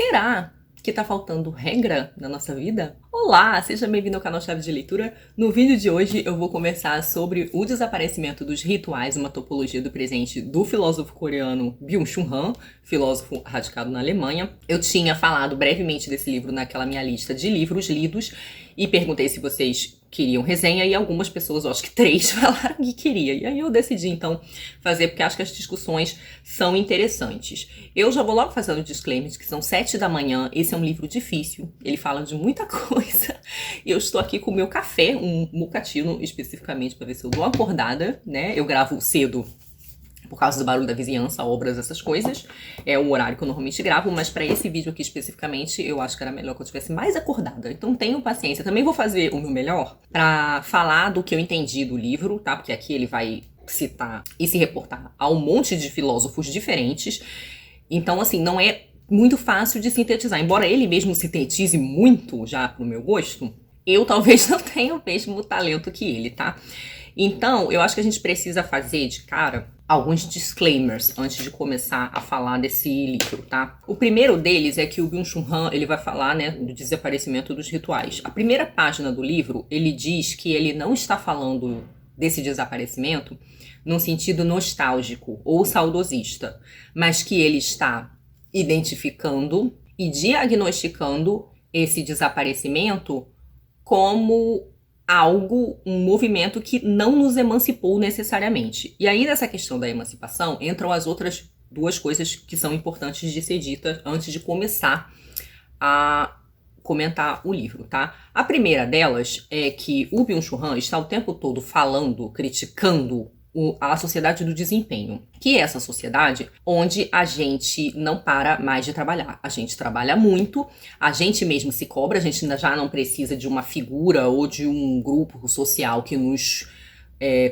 Será que tá faltando regra na nossa vida? Olá, seja bem-vindo ao canal Chave de Leitura. No vídeo de hoje eu vou conversar sobre o desaparecimento dos rituais, uma topologia do presente do filósofo coreano Byung-Chul Han, filósofo radicado na Alemanha. Eu tinha falado brevemente desse livro naquela minha lista de livros lidos e perguntei se vocês queriam resenha e algumas pessoas, eu acho que 3, falaram que queria. E aí eu decidi então fazer, porque acho que as discussões são interessantes. Eu já vou logo fazendo disclaimers que são 7 da manhã, esse é um livro difícil, ele fala de muita coisa. Eu estou aqui com o meu café, um mochaccino especificamente, para ver se eu dou uma acordada, né? Eu gravo cedo por causa do barulho da vizinhança, obras, essas coisas. É o horário que eu normalmente gravo, mas para esse vídeo aqui especificamente, eu acho que era melhor que eu estivesse mais acordada. Então tenham paciência. Também vou fazer o meu melhor para falar do que eu entendi do livro, tá? Porque aqui ele vai citar e se reportar a um monte de filósofos diferentes. Então, assim, não é muito fácil de sintetizar. Embora ele mesmo sintetize muito, já pro meu gosto, eu talvez não tenha o mesmo talento que ele, tá? Então, eu acho que a gente precisa fazer de cara alguns disclaimers antes de começar a falar desse livro, tá? O primeiro deles é que o Byung-Chul Han, ele vai falar, né, do desaparecimento dos rituais. A primeira página do livro, ele diz que ele não está falando desse desaparecimento num sentido nostálgico ou saudosista, mas que ele está identificando e diagnosticando esse desaparecimento como algo, um movimento que não nos emancipou necessariamente. E aí, nessa questão da emancipação, entram as outras duas coisas que são importantes de ser ditas antes de começar a comentar o livro, tá? A primeira delas é que o Byung-Chul Han está o tempo todo falando, criticando a sociedade do desempenho, que é essa sociedade onde a gente não para mais de trabalhar. A gente trabalha muito, a gente mesmo se cobra, a gente já não precisa de uma figura ou de um grupo social que nos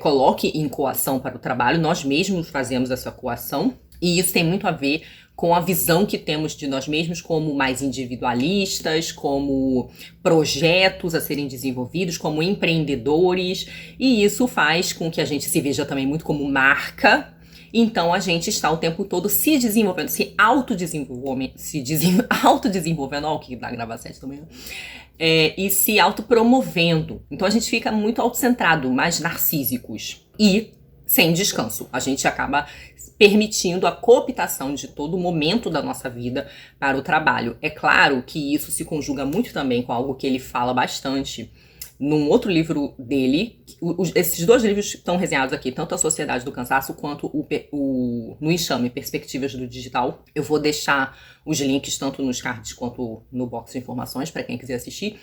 coloque em coação para o trabalho, nós mesmos fazemos essa coação, e isso tem muito a ver com a visão que temos de nós mesmos como mais individualistas, como projetos a serem desenvolvidos, como empreendedores, e isso faz com que a gente se veja também muito como marca. Então a gente está o tempo todo se desenvolvendo, se autodesenvolvendo, ó, o que dá gravar 7 também, né? E se autopromovendo. Então a gente fica muito autocentrado, mais narcísicos e sem descanso. A gente acaba permitindo a cooptação de todo momento da nossa vida para o trabalho. É claro que isso se conjuga muito também com algo que ele fala bastante num outro livro dele. Esses dois livros estão resenhados aqui, tanto A Sociedade do Cansaço quanto No Enxame, Perspectivas do Digital. Eu vou deixar os links tanto nos cards quanto no box de informações para quem quiser assistir.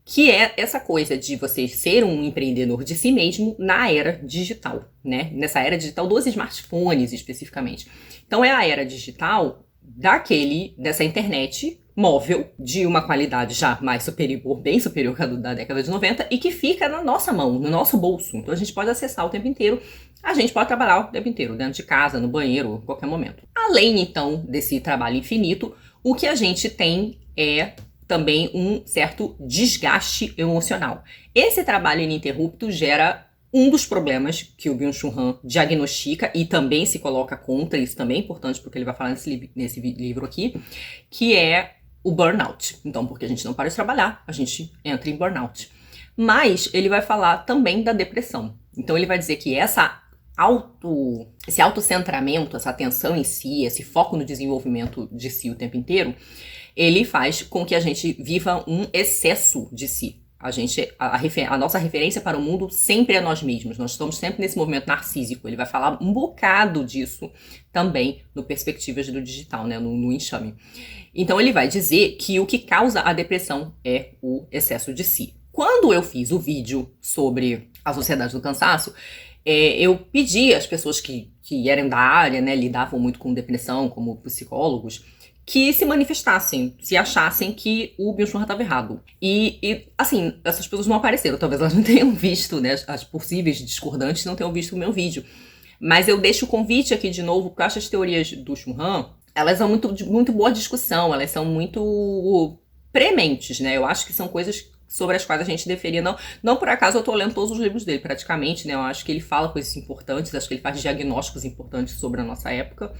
Que é essa coisa de você ser um empreendedor de si mesmo na era digital, né? Nessa era digital dos smartphones, especificamente. Então, é a era digital dessa internet móvel, de uma qualidade já mais superior, bem superior que a da década de 90, e que fica na nossa mão, no nosso bolso. Então, a gente pode acessar o tempo inteiro, a gente pode trabalhar o tempo inteiro, dentro de casa, no banheiro, a qualquer momento. Além, então, desse trabalho infinito, o que a gente tem é também um certo desgaste emocional. Esse trabalho ininterrupto gera um dos problemas que o Byung-Chul Han diagnostica e também se coloca contra, isso também é importante porque ele vai falar nesse livro aqui, que é o burnout. Então, porque a gente não para de trabalhar, a gente entra em burnout. Mas ele vai falar também da depressão. Então ele vai dizer que esse autocentramento, essa atenção em si, esse foco no desenvolvimento de si o tempo inteiro, ele faz com que a gente viva um excesso de si. A nossa referência para o mundo sempre é nós mesmos. Nós estamos sempre nesse movimento narcísico. Ele vai falar um bocado disso também no Perspectivas do Digital, né, no Enxame. Então ele vai dizer que o que causa a depressão é o excesso de si. Quando eu fiz o vídeo sobre a Sociedade do Cansaço, eu pedi às pessoas que eram da área, né, lidavam muito com depressão, como psicólogos, que se manifestassem, se achassem que o Byung-Chul Han estava errado. E, assim, essas pessoas não apareceram, talvez elas não tenham visto, né, as possíveis discordantes não tenham visto o meu vídeo. Mas eu deixo o convite aqui de novo, porque eu acho que as teorias do Chul Han, elas são muito boa discussão, elas são muito prementes, né, eu acho que são coisas sobre as quais a gente deveria, não por acaso eu tô lendo todos os livros dele praticamente, né, eu acho que ele fala coisas importantes, acho que ele faz diagnósticos importantes sobre a nossa época.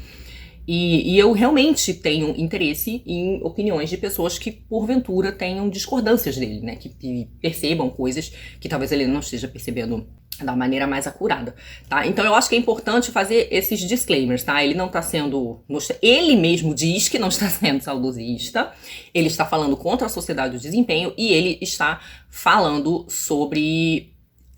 E eu realmente tenho interesse em opiniões de pessoas que, porventura, tenham discordâncias dele, né? Que percebam coisas que talvez ele não esteja percebendo da maneira mais acurada, tá? Então eu acho que é importante fazer esses disclaimers, tá? Ele não tá sendo... Ele mesmo diz que não está sendo saudosista, ele está falando contra a sociedade do desempenho e ele está falando sobre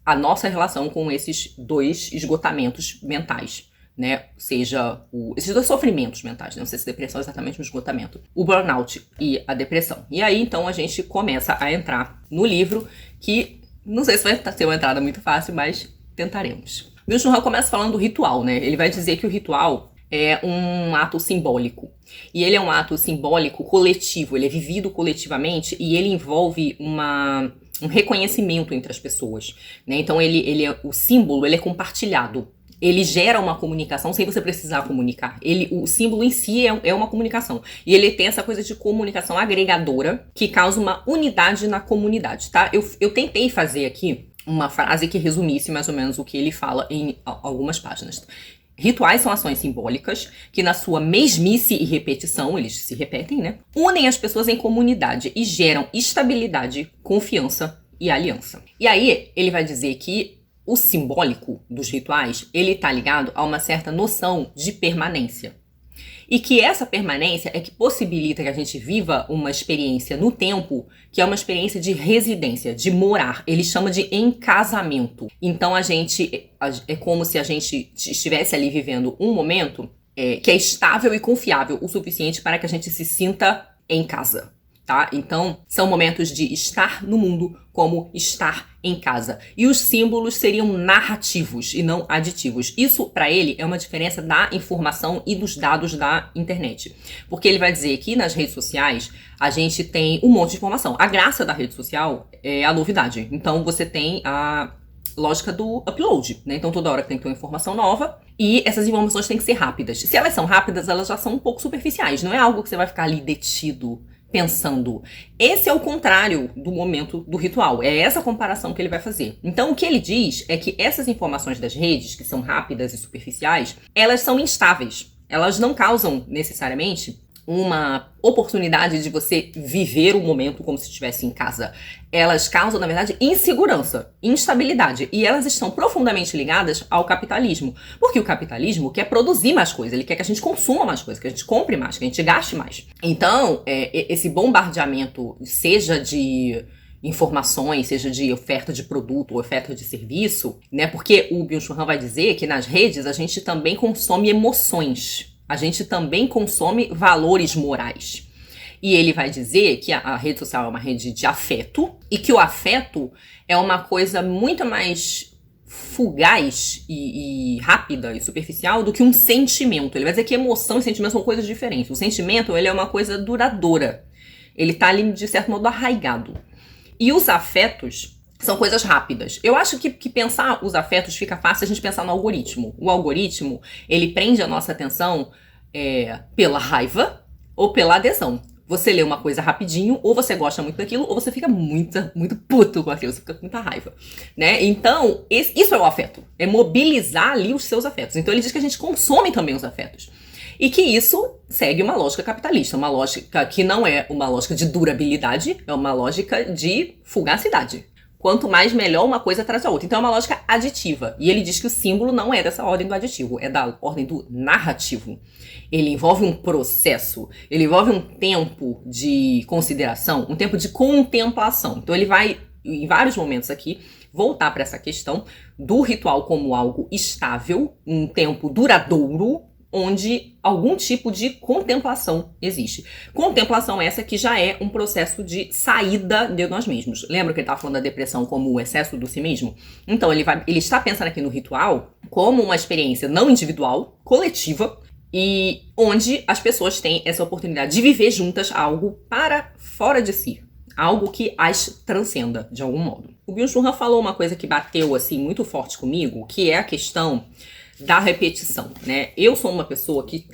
a nossa relação com esses dois esgotamentos mentais, né? Seja esses dois sofrimentos mentais, né? Não sei se depressão é exatamente um esgotamento. O burnout e a depressão. E aí, então, a gente começa a entrar no livro que... Não sei se vai ser uma entrada muito fácil, mas tentaremos. Byung-Chul Han começa falando do ritual, né? Ele vai dizer que o ritual é um ato simbólico. E ele é um ato simbólico coletivo, ele é vivido coletivamente e ele envolve um reconhecimento entre as pessoas, né? Então o símbolo ele é compartilhado. Ele gera uma comunicação sem você precisar comunicar. O símbolo em si é uma comunicação. E ele tem essa coisa de comunicação agregadora que causa uma unidade na comunidade, tá? Eu tentei fazer aqui uma frase que resumisse mais ou menos o que ele fala em algumas páginas. Rituais são ações simbólicas que, na sua mesmice e repetição, eles se repetem, né? Unem as pessoas em comunidade e geram estabilidade, confiança e aliança. E aí, ele vai dizer que o simbólico dos rituais, ele tá ligado a uma certa noção de permanência. E que essa permanência é que possibilita que a gente viva uma experiência no tempo, que é uma experiência de residência, de morar. Ele chama de encasamento. Então é como se a gente estivesse ali vivendo um momento que é estável e confiável o suficiente para que a gente se sinta em casa. Tá? Então, são momentos de estar no mundo como estar em casa. E os símbolos seriam narrativos e não aditivos. Isso, para ele, é uma diferença da informação e dos dados da internet. Porque ele vai dizer que nas redes sociais, a gente tem um monte de informação. A graça da rede social é a novidade. Então, você tem a lógica do upload, né? Então, toda hora tem que ter uma informação nova e essas informações têm que ser rápidas. Se elas são rápidas, elas já são um pouco superficiais. Não é algo que você vai ficar ali detido pensando. Esse é o contrário do momento do ritual. É essa comparação que ele vai fazer. Então, o que ele diz é que essas informações das redes, que são rápidas e superficiais, elas são instáveis. Elas não causam necessariamente uma oportunidade de você viver o momento como se estivesse em casa. Elas causam, na verdade, insegurança, instabilidade. E elas estão profundamente ligadas ao capitalismo. Porque o capitalismo quer produzir mais coisas. Ele quer que a gente consuma mais coisas, que a gente compre mais, que a gente gaste mais. Então, esse bombardeamento, seja de informações, seja de oferta de produto ou oferta de serviço, né? Porque o Byung-Chul Han vai dizer que nas redes a gente também consome emoções. A gente também consome valores morais. E ele vai dizer que a rede social é uma rede de afeto e que o afeto é uma coisa muito mais fugaz e rápida e superficial do que um sentimento. Ele vai dizer que emoção e sentimento são coisas diferentes. O sentimento, ele é uma coisa duradoura. Ele tá ali, de certo modo, arraigado. E os afetos são coisas rápidas. Eu acho que pensar os afetos fica fácil a gente pensar no algoritmo. O algoritmo, ele prende a nossa atenção pela raiva ou pela adesão. Você lê uma coisa rapidinho, ou você gosta muito daquilo, ou você fica muito puto com aquilo, você fica com muita raiva, né? Então, isso é o afeto. É mobilizar ali os seus afetos. Então, ele diz que a gente consome também os afetos. E que isso segue uma lógica capitalista, uma lógica que não é uma lógica de durabilidade, é uma lógica de fugacidade. Quanto mais, melhor uma coisa atrás da outra. Então é uma lógica aditiva. E ele diz que o símbolo não é dessa ordem do aditivo, é da ordem do narrativo. Ele envolve um processo, ele envolve um tempo de consideração, um tempo de contemplação. Então ele vai, em vários momentos aqui, voltar para essa questão do ritual como algo estável, um tempo duradouro, onde algum tipo de contemplação existe. Contemplação essa que já é um processo de saída de nós mesmos. Lembra que ele estava falando da depressão como o excesso do si mesmo? Então, ele está pensando aqui no ritual como uma experiência não individual, coletiva, e onde as pessoas têm essa oportunidade de viver juntas algo para fora de si. Algo que as transcenda, de algum modo. O Byung-Chul Han falou uma coisa que bateu, assim, muito forte comigo, que é a questão da repetição, né? Eu sou uma pessoa que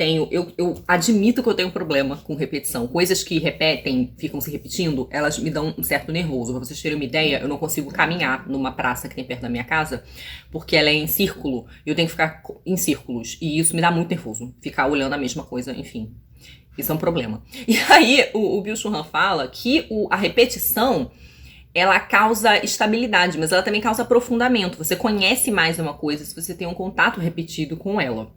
eu admito que eu tenho um problema com repetição. Coisas que repetem, ficam se repetindo, elas me dão um certo nervoso. Pra vocês terem uma ideia, eu não consigo caminhar numa praça que tem perto da minha casa, porque ela é em círculo, e eu tenho que ficar em círculos, e isso me dá muito nervoso, ficar olhando a mesma coisa, enfim. Isso é um problema. E aí, o Byung-Chul Han fala que a repetição, ela causa estabilidade, mas ela também causa aprofundamento. Você conhece mais uma coisa se você tem um contato repetido com ela,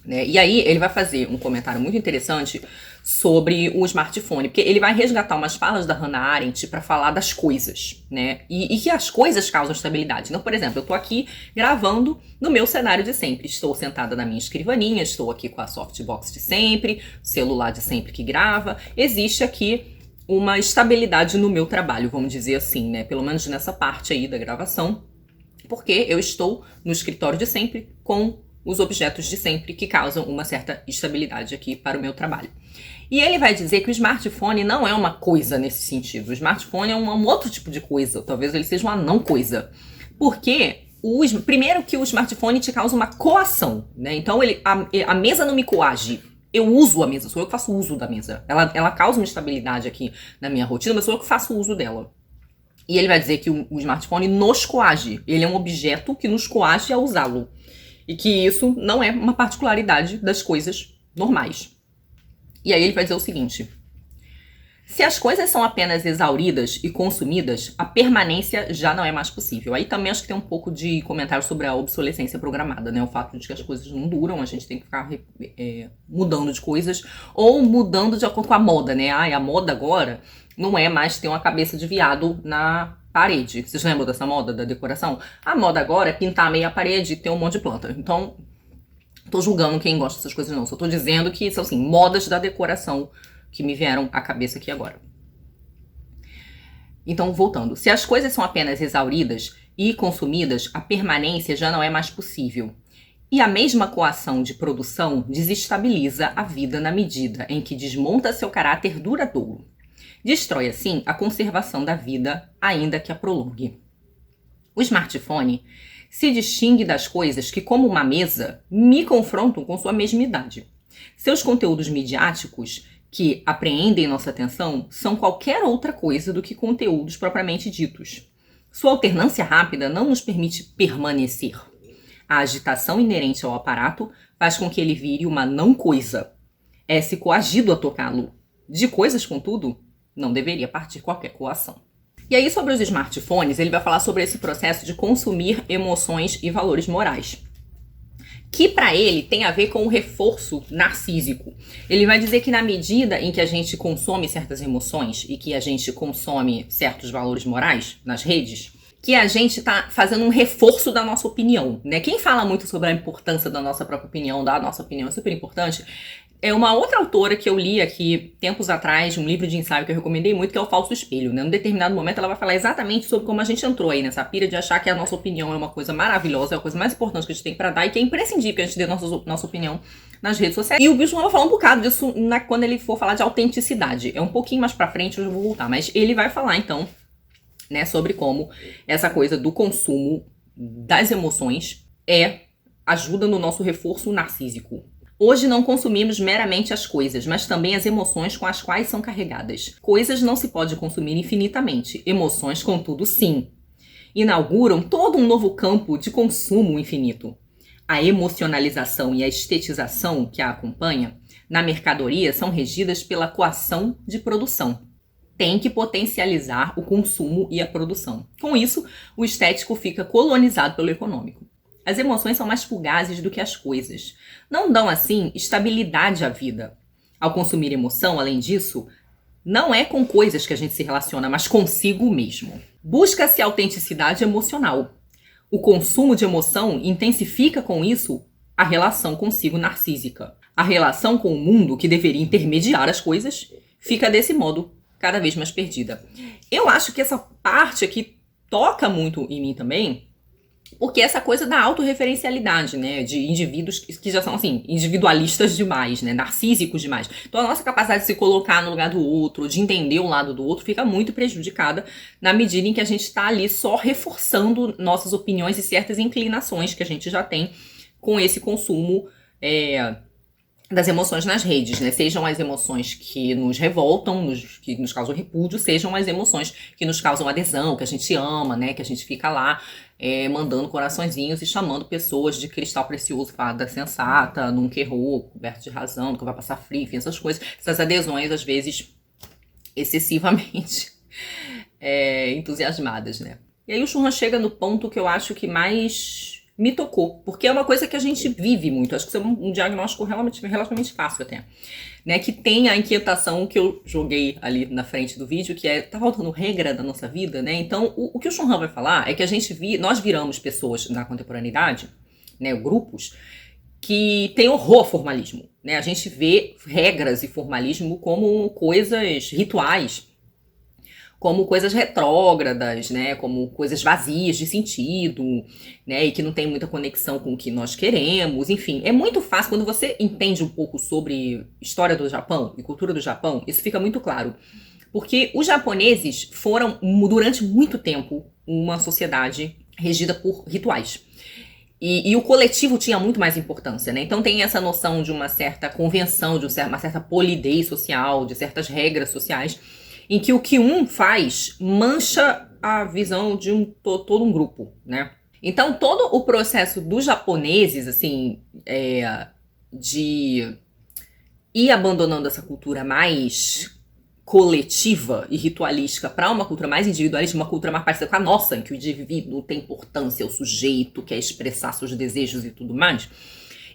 né? E aí ele vai fazer um comentário muito interessante sobre o smartphone, porque ele vai resgatar umas falas da Hannah Arendt para falar das coisas, né? E que as coisas causam estabilidade. Então, por exemplo, eu tô aqui gravando no meu cenário de sempre. Estou sentada na minha escrivaninha, estou aqui com a softbox de sempre, celular de sempre que grava. Existe aqui uma estabilidade no meu trabalho, vamos dizer assim, né? Pelo menos nessa parte aí da gravação, porque eu estou no escritório de sempre com os objetos de sempre que causam uma certa estabilidade aqui para o meu trabalho. E ele vai dizer que o smartphone não é uma coisa nesse sentido. O smartphone é um outro tipo de coisa, talvez ele seja uma não coisa. Porque primeiro que o smartphone te causa uma coação, né? Então a mesa não me coage. Eu uso a mesa, sou eu que faço uso da mesa. Ela causa uma estabilidade aqui na minha rotina, mas sou eu que faço uso dela. E ele vai dizer que o smartphone nos coage. Ele é um objeto que nos coage a usá-lo. E que isso não é uma particularidade das coisas normais. E aí ele vai dizer o seguinte: se as coisas são apenas exauridas e consumidas, a permanência já não é mais possível. Aí também acho que tem um pouco de comentário sobre a obsolescência programada, né? O fato de que as coisas não duram, a gente tem que ficar mudando de coisas ou mudando de acordo com a moda, né? A moda agora não é mais ter uma cabeça de viado na parede. Vocês lembram dessa moda da decoração? A moda agora é pintar meia parede e ter um monte de planta. Então, tô julgando quem gosta dessas coisas não. Só tô dizendo que são, assim, modas da decoração que me vieram à cabeça aqui agora. Então, voltando. Se as coisas são apenas exauridas e consumidas, a permanência já não é mais possível. E a mesma coação de produção desestabiliza a vida na medida em que desmonta seu caráter duradouro. Destrói, assim, a conservação da vida, ainda que a prolongue. O smartphone se distingue das coisas que, como uma mesa, me confrontam com sua mesmidade. Seus conteúdos midiáticos que apreendem nossa atenção são qualquer outra coisa do que conteúdos propriamente ditos. Sua alternância rápida não nos permite permanecer. A agitação inerente ao aparato faz com que ele vire uma não coisa. É-se coagido a tocá-lo. De coisas, contudo, não deveria partir qualquer coação. E aí, sobre os smartphones, ele vai falar sobre esse processo de consumir emoções e valores morais, que para ele tem a ver com o reforço narcísico. Ele vai dizer que na medida em que a gente consome certas emoções e que a gente consome certos valores morais nas redes, que a gente tá fazendo um reforço da nossa opinião, né? Quem fala muito sobre a importância da nossa própria opinião, da nossa opinião é super importante, é uma outra autora que eu li aqui tempos atrás, um livro de ensaio que eu recomendei muito, que é O Falso Espelho, né? Num determinado momento ela vai falar exatamente sobre como a gente entrou aí nessa pira de achar que a nossa opinião é uma coisa maravilhosa, é a coisa mais importante que a gente tem pra dar e que é imprescindível que a gente dê nossa opinião nas redes sociais. E o Byung-Chul vai falar um bocado disso quando ele for falar de autenticidade. É um pouquinho mais pra frente, eu já vou voltar, mas ele vai falar então, né, sobre como essa coisa do consumo das emoções ajuda no nosso reforço narcísico. Hoje não consumimos meramente as coisas, mas também as emoções com as quais são carregadas. Coisas não se pode consumir infinitamente, emoções, contudo, sim. Inauguram todo um novo campo de consumo infinito. A emocionalização e a estetização que a acompanha na mercadoria são regidas pela coação de produção. Tem que potencializar o consumo e a produção. Com isso, o estético fica colonizado pelo econômico. As emoções são mais fugazes do que as coisas. Não dão, assim, estabilidade à vida. Ao consumir emoção, além disso, não é com coisas que a gente se relaciona, mas consigo mesmo. Busca-se autenticidade emocional. O consumo de emoção intensifica com isso a relação consigo narcísica. A relação com o mundo, que deveria intermediar as coisas, fica desse modo cada vez mais perdida. Eu acho que essa parte aqui toca muito em mim também, porque essa coisa da autorreferencialidade, né, de indivíduos que já são, assim, individualistas demais, né, narcísicos demais. Então a nossa capacidade de se colocar no lugar do outro, de entender o lado do outro, fica muito prejudicada na medida em que a gente está ali só reforçando nossas opiniões e certas inclinações que a gente já tem com esse consumo das emoções nas redes, né? Sejam as emoções que nos revoltam, que nos causam repúdio, sejam as emoções que nos causam adesão, que a gente ama, né? Que a gente fica lá mandando coraçõezinhos e chamando pessoas de cristal precioso, fada sensata, nunca errou, coberto de razão, nunca vai passar frio, enfim, essas coisas. Essas adesões, às vezes, excessivamente entusiasmadas, né? E aí o Churran chega no ponto que eu acho que mais me tocou, porque é uma coisa que a gente vive muito. Acho que isso é um diagnóstico relativamente fácil até, né? Que tem a inquietação que eu joguei ali na frente do vídeo, que tá faltando regra da nossa vida, né? Então, o que o Churran vai falar é que nós viramos pessoas na contemporaneidade, né? Grupos que tem horror ao formalismo, né? A gente vê regras e formalismo como coisas rituais, como coisas retrógradas, né, como coisas vazias de sentido, né, e que não tem muita conexão com o que nós queremos, enfim. É muito fácil, quando você entende um pouco sobre história do Japão e cultura do Japão, isso fica muito claro. Porque os japoneses foram, durante muito tempo, uma sociedade regida por rituais. E o coletivo tinha muito mais importância, né? Então tem essa noção de uma certa convenção, de uma certa polidez social, de certas regras sociais, em que o que um faz mancha a visão de todo um grupo, né? Então, todo o processo dos japoneses, assim, de ir abandonando essa cultura mais coletiva e ritualística para uma cultura mais individualista, uma cultura mais parecida com a nossa, em que o indivíduo tem importância, o sujeito quer expressar seus desejos e tudo mais.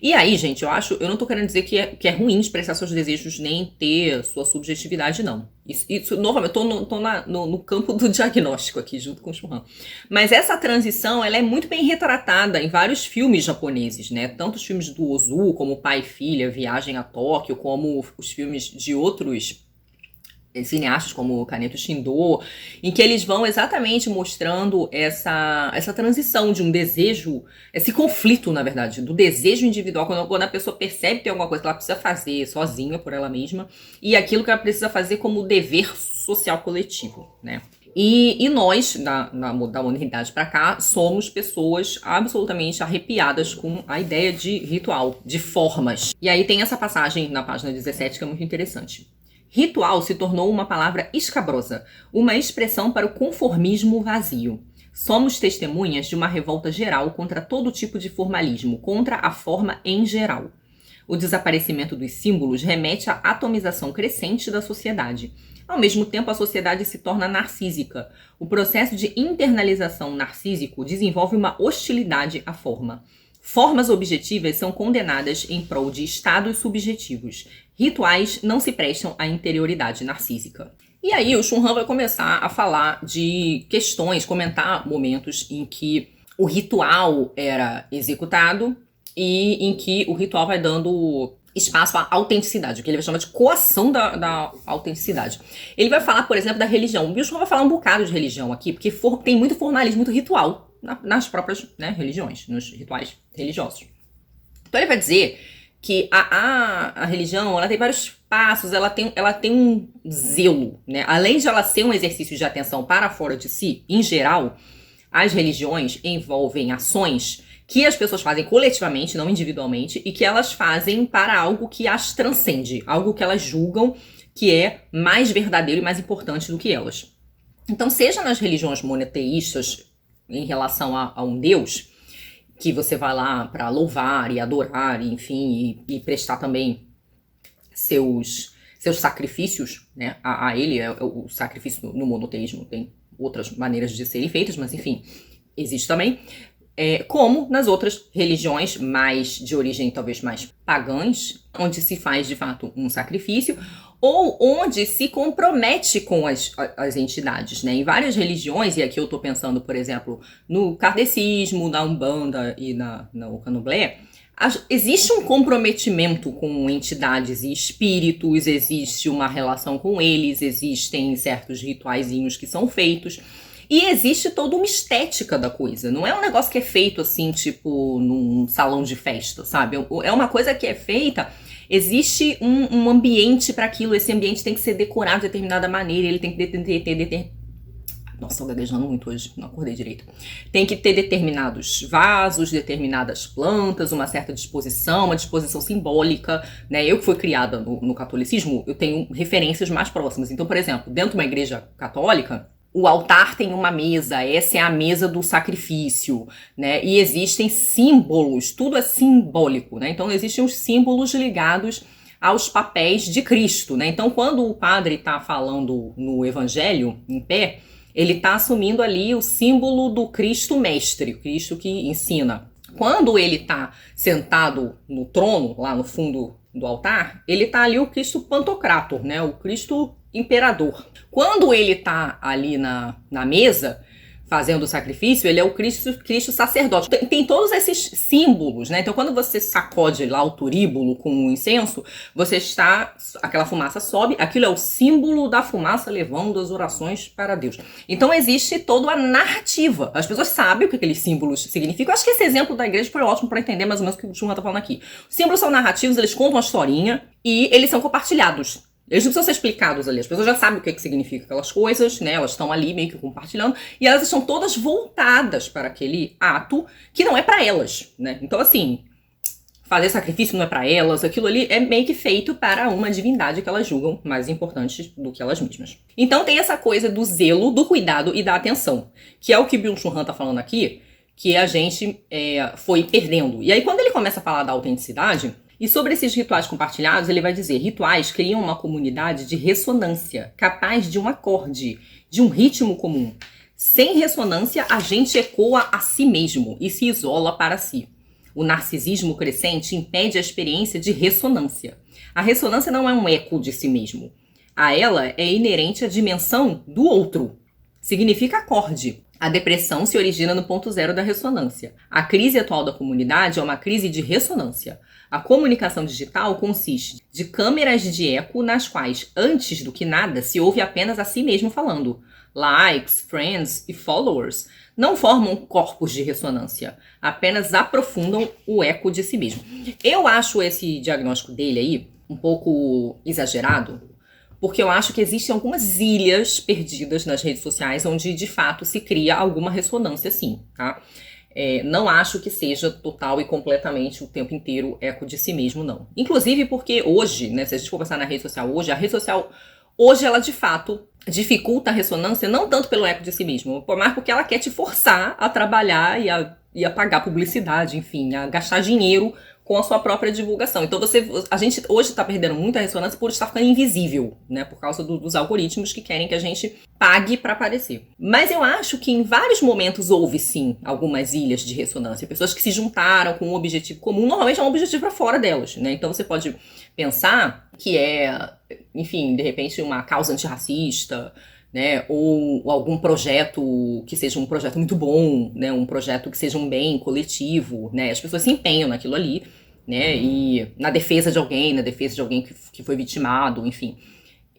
E aí, gente, eu não tô querendo dizer que é ruim expressar seus desejos nem ter sua subjetividade, não. Isso novamente, eu tô no campo do diagnóstico aqui, junto com o Churran. Mas essa transição, ela é muito bem retratada em vários filmes japoneses, né? Tanto os filmes do Ozu, como Pai e Filha, Viagem a Tóquio, como os filmes de outros cineastas como Kaneto Shindo, em que eles vão exatamente mostrando essa transição de um desejo, esse conflito, na verdade, do desejo individual, quando a pessoa percebe que tem alguma coisa que ela precisa fazer sozinha, por ela mesma, e aquilo que ela precisa fazer como dever social coletivo, né? E nós, da modernidade para cá, somos pessoas absolutamente arrepiadas com a ideia de ritual, de formas. E aí tem essa passagem na página 17 que é muito interessante. Ritual se tornou uma palavra escabrosa, uma expressão para o conformismo vazio. Somos testemunhas de uma revolta geral contra todo tipo de formalismo, contra a forma em geral. O desaparecimento dos símbolos remete à atomização crescente da sociedade. Ao mesmo tempo, a sociedade se torna narcísica. O processo de internalização narcísico desenvolve uma hostilidade à forma. Formas objetivas são condenadas em prol de estados subjetivos. Rituais não se prestam à interioridade narcísica. E aí o Churran vai começar a falar de questões, comentar momentos em que o ritual era executado e em que o ritual vai dando espaço à autenticidade, o que ele vai chamar de coação da autenticidade. Ele vai falar, por exemplo, da religião. O Churran vai falar um bocado de religião aqui, porque tem muito formalismo, muito ritual nas próprias, né, religiões, nos rituais religiosos. Então ele vai dizer que a religião, ela tem vários passos, ela tem um zelo, né? Além de ela ser um exercício de atenção para fora de si, em geral, as religiões envolvem ações que as pessoas fazem coletivamente, não individualmente, e que elas fazem para algo que as transcende, algo que elas julgam que é mais verdadeiro e mais importante do que elas. Então, seja nas religiões monoteístas, em relação a um Deus, que você vai lá para louvar e adorar, enfim, e prestar também seus sacrifícios, né, a ele. O sacrifício no monoteísmo tem outras maneiras de serem feitas, mas enfim, existe também. Como nas outras religiões mais de origem talvez mais pagãs, onde se faz de fato um sacrifício, ou onde se compromete com as entidades, né? Em várias religiões, e aqui eu estou pensando, por exemplo, no kardecismo, na Umbanda e no Candomblé, existe um comprometimento com entidades e espíritos, existe uma relação com eles, existem certos rituaizinhos que são feitos, e existe toda uma estética da coisa. Não é um negócio que é feito assim, tipo, num salão de festa, sabe? É uma coisa que é feita. Existe um ambiente para aquilo, esse ambiente tem que ser decorado de determinada maneira, ele tem que ter Nossa, tô gaguejando muito hoje, não acordei direito. Tem que ter determinados vasos, determinadas plantas, uma certa disposição, uma disposição simbólica, né? Eu que fui criada no catolicismo, eu tenho referências mais próximas. Então, por exemplo, dentro de uma igreja católica, o altar tem uma mesa, essa é a mesa do sacrifício, né? E existem símbolos, tudo é simbólico, né? Então existem os símbolos ligados aos papéis de Cristo, né? Então quando o padre está falando no evangelho, em pé, ele está assumindo ali o símbolo do Cristo mestre, o Cristo que ensina. Quando ele está sentado no trono, lá no fundo do altar, ele está ali o Cristo Pantocrator, né? O Cristo imperador. Quando ele tá ali na mesa, fazendo o sacrifício, ele é o Cristo sacerdote. Tem todos esses símbolos, né? Então, quando você sacode lá o turíbulo com o incenso, aquela fumaça sobe, aquilo é o símbolo da fumaça levando as orações para Deus. Então, existe toda a narrativa. As pessoas sabem o que aqueles símbolos significam. Eu acho que esse exemplo da igreja foi ótimo para entender mais ou menos o que o Chunha tá falando aqui. Os símbolos são narrativos, eles contam uma historinha e eles são compartilhados. Eles não precisam ser explicados ali, as pessoas já sabem o que significa aquelas coisas, né? Elas estão ali meio que compartilhando e elas estão todas voltadas para aquele ato que não é para elas, né? Então, assim, fazer sacrifício não é para elas, aquilo ali é meio que feito para uma divindade que elas julgam mais importante do que elas mesmas. Então tem essa coisa do zelo, do cuidado e da atenção, que é o que Byung-Chul Han tá falando aqui, que a gente foi perdendo. E aí quando ele começa a falar da autenticidade, e sobre esses rituais compartilhados, ele vai dizer: rituais criam uma comunidade de ressonância, capaz de um acorde, de um ritmo comum. Sem ressonância, a gente ecoa a si mesmo e se isola para si. O narcisismo crescente impede a experiência de ressonância. A ressonância não é um eco de si mesmo. A ela é inerente a dimensão do outro. Significa acorde. A depressão se origina no ponto zero da ressonância. A crise atual da comunidade é uma crise de ressonância. A comunicação digital consiste de câmeras de eco nas quais, antes do que nada, se ouve apenas a si mesmo falando. Likes, friends e followers não formam corpos de ressonância, apenas aprofundam o eco de si mesmo. Eu acho esse diagnóstico dele aí um pouco exagerado, porque eu acho que existem algumas ilhas perdidas nas redes sociais onde, de fato, se cria alguma ressonância, sim, tá? Não acho que seja total e completamente o tempo inteiro eco de si mesmo, não. Inclusive porque hoje, né, se a gente for pensar na rede social hoje, a rede social hoje, ela de fato dificulta a ressonância, não tanto pelo eco de si mesmo, mas porque ela quer te forçar a trabalhar e a pagar publicidade, enfim, a gastar dinheiro com a sua própria divulgação. Então a gente hoje está perdendo muita ressonância por estar ficando invisível, né? Por causa dos algoritmos que querem que a gente pague para aparecer. Mas eu acho que em vários momentos houve sim algumas ilhas de ressonância, pessoas que se juntaram com um objetivo comum, normalmente é um objetivo para fora delas, né? Então você pode pensar que enfim, de repente uma causa antirracista, né, ou algum projeto que seja um projeto muito bom, né, um projeto que seja um bem coletivo, né, as pessoas se empenham naquilo ali, né, e na defesa de alguém que foi vitimado, enfim.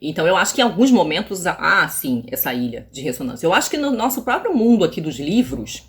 Então eu acho que em alguns momentos há, sim, essa ilha de ressonância. Eu acho que no nosso próprio mundo aqui dos livros,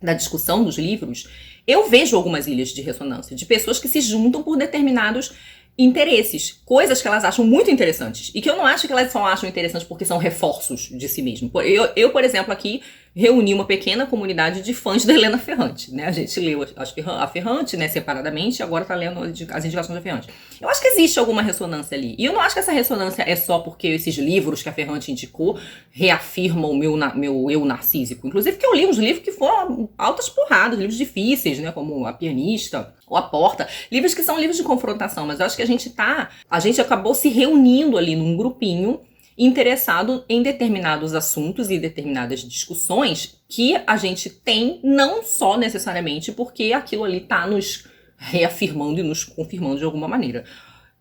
da discussão dos livros, eu vejo algumas ilhas de ressonância, de pessoas que se juntam por determinados interesses, coisas que elas acham muito interessantes e que eu não acho que elas só acham interessantes porque são reforços de si mesmo. Eu, por exemplo, aqui reuni uma pequena comunidade de fãs da Helena Ferrante, né? A gente leu a Ferrante, né, separadamente, e agora tá lendo as indicações da Ferrante. Eu acho que existe alguma ressonância ali. E eu não acho que essa ressonância é só porque esses livros que a Ferrante indicou reafirmam o meu eu narcísico. Inclusive que eu li uns livros que foram altas porradas, livros difíceis, né, como A Pianista ou A Porta, livros que são livros de confrontação, mas eu acho que a gente acabou se reunindo ali num grupinho interessado em determinados assuntos e determinadas discussões que a gente tem, não só necessariamente porque aquilo ali tá nos reafirmando e nos confirmando de alguma maneira.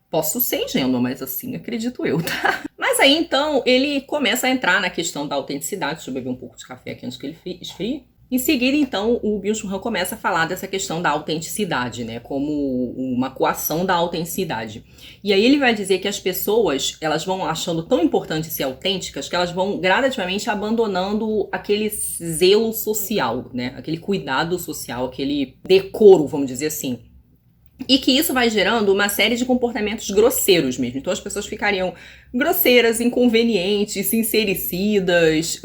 Posso ser ingênua, mas assim acredito eu, tá? Mas aí então ele começa a entrar na questão da autenticidade. Deixa eu beber um pouco de café aqui antes que ele esfrie. Em seguida, então, o Byung-Chul Han começa a falar dessa questão da autenticidade, né, como uma coação da autenticidade. E aí ele vai dizer que as pessoas, elas vão achando tão importante ser autênticas que elas vão gradativamente abandonando aquele zelo social, né, aquele cuidado social, aquele decoro, vamos dizer assim. E que isso vai gerando uma série de comportamentos grosseiros mesmo. Então as pessoas ficariam grosseiras, inconvenientes, sincericidas,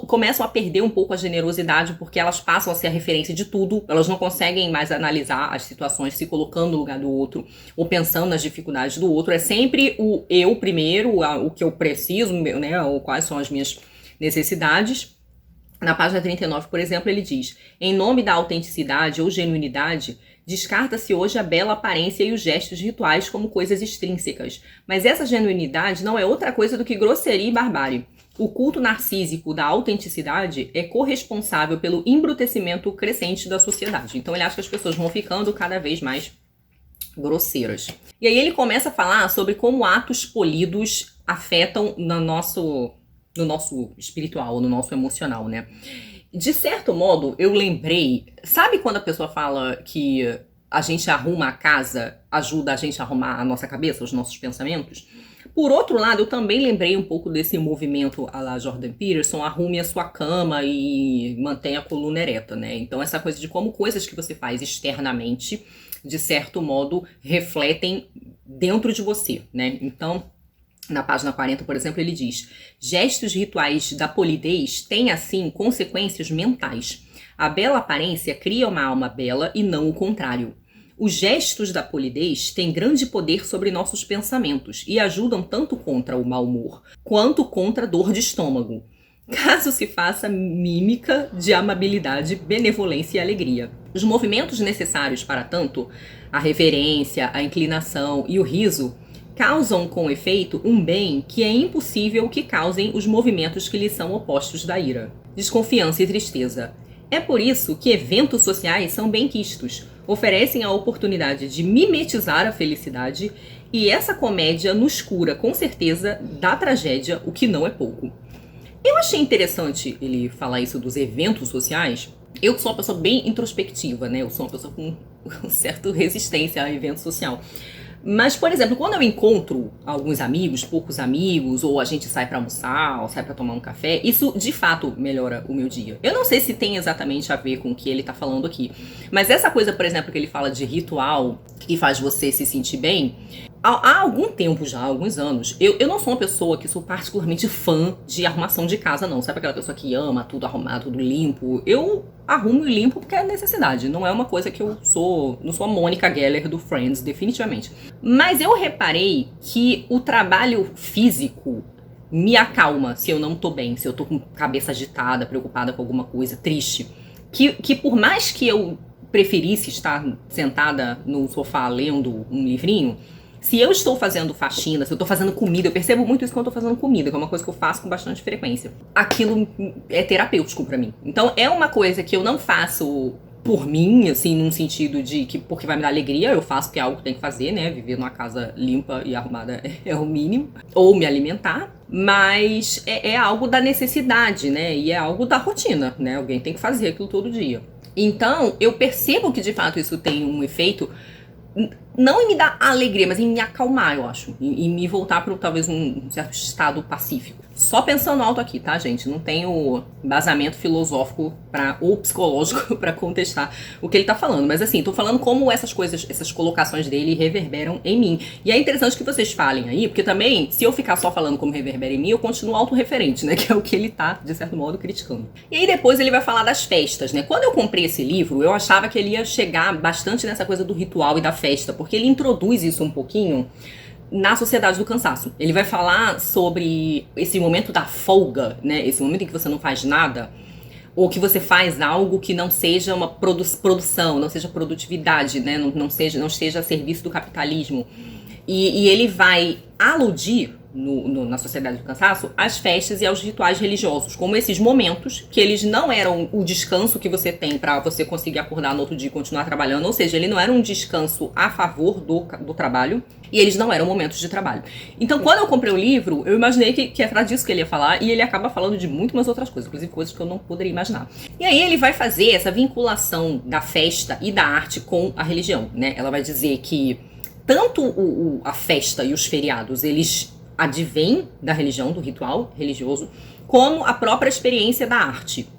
começam a perder um pouco a generosidade, porque elas passam a ser a referência de tudo. Elas não conseguem mais analisar as situações se colocando no lugar do outro, ou pensando nas dificuldades do outro. É sempre o eu primeiro, o que eu preciso, né, ou quais são as minhas necessidades. Na página 39, por exemplo, ele diz: em nome da autenticidade ou genuinidade, descarta-se hoje a bela aparência e os gestos rituais como coisas extrínsecas. Mas essa genuinidade não é outra coisa do que grosseria e barbárie. O culto narcísico da autenticidade é corresponsável pelo embrutecimento crescente da sociedade. Então ele acha que as pessoas vão ficando cada vez mais grosseiras. E aí ele começa a falar sobre como atos polidos afetam no nosso espiritual, no nosso emocional, né? De certo modo, eu lembrei... Sabe quando a pessoa fala que a gente arruma a casa, ajuda a gente a arrumar a nossa cabeça, os nossos pensamentos? Por outro lado, eu também lembrei um pouco desse movimento à la Jordan Peterson, arrume a sua cama e mantenha a coluna ereta, né? Então, essa coisa de como coisas que você faz externamente, de certo modo, refletem dentro de você, né? Então... Na página 40, por exemplo, ele diz: gestos rituais da polidez têm, assim, consequências mentais. A bela aparência cria uma alma bela e não o contrário. Os gestos da polidez têm grande poder sobre nossos pensamentos e ajudam tanto contra o mau humor quanto contra a dor de estômago, caso se faça mímica de amabilidade, benevolência e alegria. Os movimentos necessários para tanto, a reverência, a inclinação e o riso, causam com efeito um bem que é impossível que causem os movimentos que lhe são opostos da ira, desconfiança e tristeza. É por isso que eventos sociais são bem-quistos, oferecem a oportunidade de mimetizar a felicidade, e essa comédia nos cura com certeza da tragédia, o que não é pouco. Eu achei interessante ele falar isso dos eventos sociais. Eu sou uma pessoa bem introspectiva, né? Eu sou uma pessoa com certa resistência a evento social. Mas, por exemplo, quando eu encontro alguns amigos, poucos amigos, ou a gente sai pra almoçar, ou sai pra tomar um café, isso de fato melhora o meu dia. Eu não sei se tem exatamente a ver com o que ele tá falando aqui, mas essa coisa, por exemplo, que ele fala de ritual, que faz você se sentir bem, há algum tempo já, há alguns anos, eu não sou uma pessoa que sou particularmente fã de arrumação de casa, não. Sabe aquela pessoa que ama tudo arrumado, tudo limpo? Eu arrumo e limpo porque é necessidade. Não é uma coisa que eu sou... Não sou a Mônica Geller do Friends, definitivamente. Mas eu reparei que o trabalho físico me acalma se eu não tô bem, se eu tô com cabeça agitada, preocupada com alguma coisa, triste. Que por mais que eu preferisse estar sentada no sofá lendo um livrinho, se eu estou fazendo faxina, se eu estou fazendo comida, eu percebo muito isso quando eu estou fazendo comida, que é uma coisa que eu faço com bastante frequência. Aquilo é terapêutico pra mim. Então é uma coisa que eu não faço por mim, assim, num sentido de que porque vai me dar alegria, eu faço porque é algo que tem que fazer, né? Viver numa casa limpa e arrumada é o mínimo. Ou me alimentar. Mas é algo da necessidade, né? E é algo da rotina, né? Alguém tem que fazer aquilo todo dia. Então, eu percebo que de fato isso tem um efeito, não em me dar alegria, mas em me acalmar, eu acho. Em me voltar para talvez um certo estado pacífico. Só pensando alto aqui, tá, gente? Não tenho embasamento filosófico ou psicológico pra contestar o que ele tá falando. Mas assim, tô falando como essas coisas, essas colocações dele reverberam em mim. E é interessante que vocês falem aí, porque também, se eu ficar só falando como reverbera em mim, eu continuo autorreferente, né? Que é o que ele tá, de certo modo, criticando. E aí depois ele vai falar das festas, né? Quando eu comprei esse livro, eu achava que ele ia chegar bastante nessa coisa do ritual e da festa, porque ele introduz isso um pouquinho na Sociedade do Cansaço. Ele vai falar sobre esse momento da folga, né? Esse momento em que você não faz nada, ou que você faz algo que não seja uma produção, não seja produtividade, né? Não esteja a serviço do capitalismo. E ele vai aludir na Sociedade do Cansaço às festas e aos rituais religiosos, como esses momentos que eles não eram o descanso que você tem para você conseguir acordar no outro dia e continuar trabalhando, ou seja, ele não era um descanso a favor do trabalho, e eles não eram momentos de trabalho. Então, quando eu comprei o livro, eu imaginei que era disso que ele ia falar, e ele acaba falando de muito mais outras coisas, inclusive coisas que eu não poderia imaginar. E aí ele vai fazer essa vinculação da festa e da arte com a religião, né? Ela vai dizer que tanto a festa e os feriados, eles advêm da religião, do ritual religioso, como a própria experiência da arte.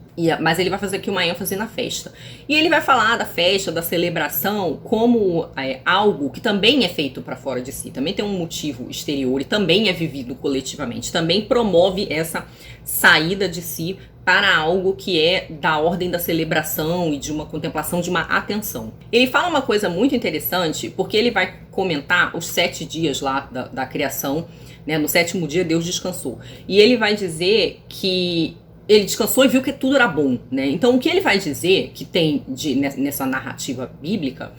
Mas ele vai fazer aqui uma ênfase na festa. E ele vai falar da festa, da celebração, como algo que também é feito para fora de si. Também tem um motivo exterior e também é vivido coletivamente. Também promove essa saída de si para algo que é da ordem da celebração e de uma contemplação, de uma atenção. Ele fala uma coisa muito interessante, porque ele vai comentar os 7 dias lá da criação, né? No 7º dia Deus descansou. E ele vai dizer que ele descansou e viu que tudo era bom, né? Então o que ele vai dizer, que tem nessa narrativa bíblica,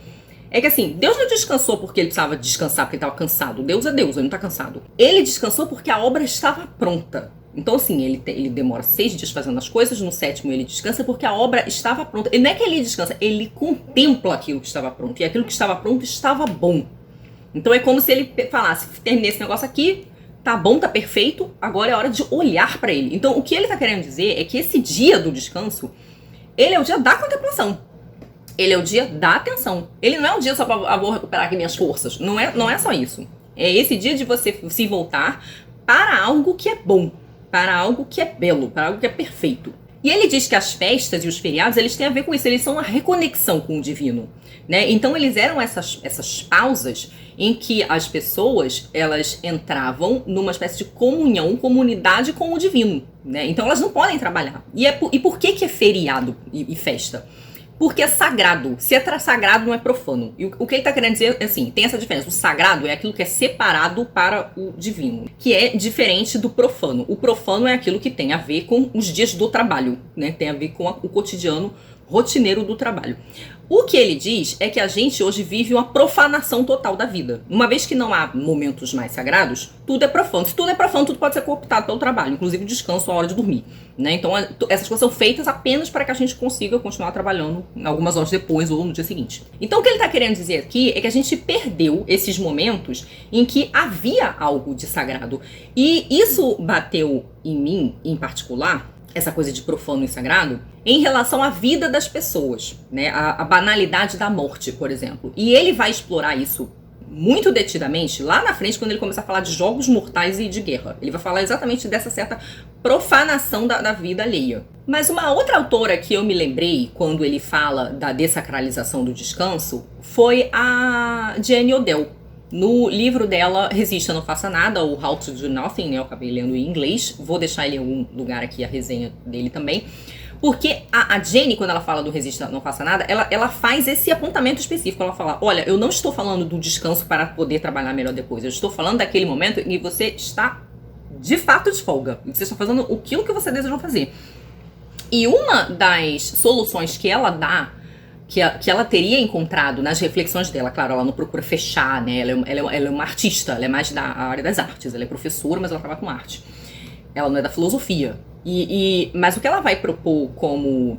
é que assim, Deus não descansou porque ele precisava descansar porque ele estava cansado. Deus é Deus, ele não está cansado. Ele descansou porque a obra estava pronta. Então assim, ele demora 6 dias fazendo as coisas, no 7º ele descansa porque a obra estava pronta. E não é que ele descansa, ele contempla aquilo que estava pronto. E aquilo que estava pronto estava bom. Então é como se ele falasse, terminei esse negócio aqui, tá bom, tá perfeito, agora é hora de olhar para ele. Então, o que ele tá querendo dizer é que esse dia do descanso, ele é o dia da contemplação. Ele é o dia da atenção. Ele não é um dia só pra vou recuperar aqui minhas forças. Não é só isso. É esse dia de você se voltar para algo que é bom, para algo que é belo, para algo que é perfeito. E ele diz que as festas e os feriados, eles têm a ver com isso, eles são a reconexão com o divino, né? Então eles eram essas pausas em que as pessoas, elas entravam numa espécie de comunhão, comunidade com o divino, né? Então elas não podem trabalhar. E por que é feriado e festa? Porque é sagrado. Se é sagrado, não é profano. E o que ele está querendo dizer é assim, tem essa diferença. O sagrado é aquilo que é separado para o divino, que é diferente do profano. O profano é aquilo que tem a ver com os dias do trabalho, né? Tem a ver com o cotidiano rotineiro do trabalho. O que ele diz é que a gente hoje vive uma profanação total da vida. Uma vez que não há momentos mais sagrados, tudo é profano. Se tudo é profano, tudo pode ser cooptado pelo trabalho, inclusive o descanso, a hora de dormir, né? Então essas coisas são feitas apenas para que a gente consiga continuar trabalhando algumas horas depois ou no dia seguinte. Então o que ele está querendo dizer aqui é que a gente perdeu esses momentos em que havia algo de sagrado. E isso bateu em mim, em particular, essa coisa de profano e sagrado, em relação à vida das pessoas, né? A banalidade da morte, por exemplo. E ele vai explorar isso muito detidamente lá na frente, quando ele começar a falar de jogos mortais e de guerra. Ele vai falar exatamente dessa certa profanação da vida alheia. Mas uma outra autora que eu me lembrei quando ele fala da dessacralização do descanso foi a Jane Odell. No livro dela, Resista, Não Faça Nada, ou How to Do Nothing, né? Eu acabei lendo em inglês. Vou deixar ele em algum lugar aqui, a resenha dele também. Porque a Jane, quando ela fala do Resista, Não Faça Nada, ela faz esse apontamento específico. Ela fala, olha, eu não estou falando do descanso para poder trabalhar melhor depois. Eu estou falando daquele momento em que você está, de fato, de folga. Você está fazendo aquilo que você desejou fazer. E uma das soluções que ela dá, que ela teria encontrado nas reflexões dela, claro, ela não procura fechar, né? Ela é uma artista, ela é mais da área das artes, ela é professora, mas ela trabalha com arte. Ela não é da filosofia. Mas o que ela vai propor como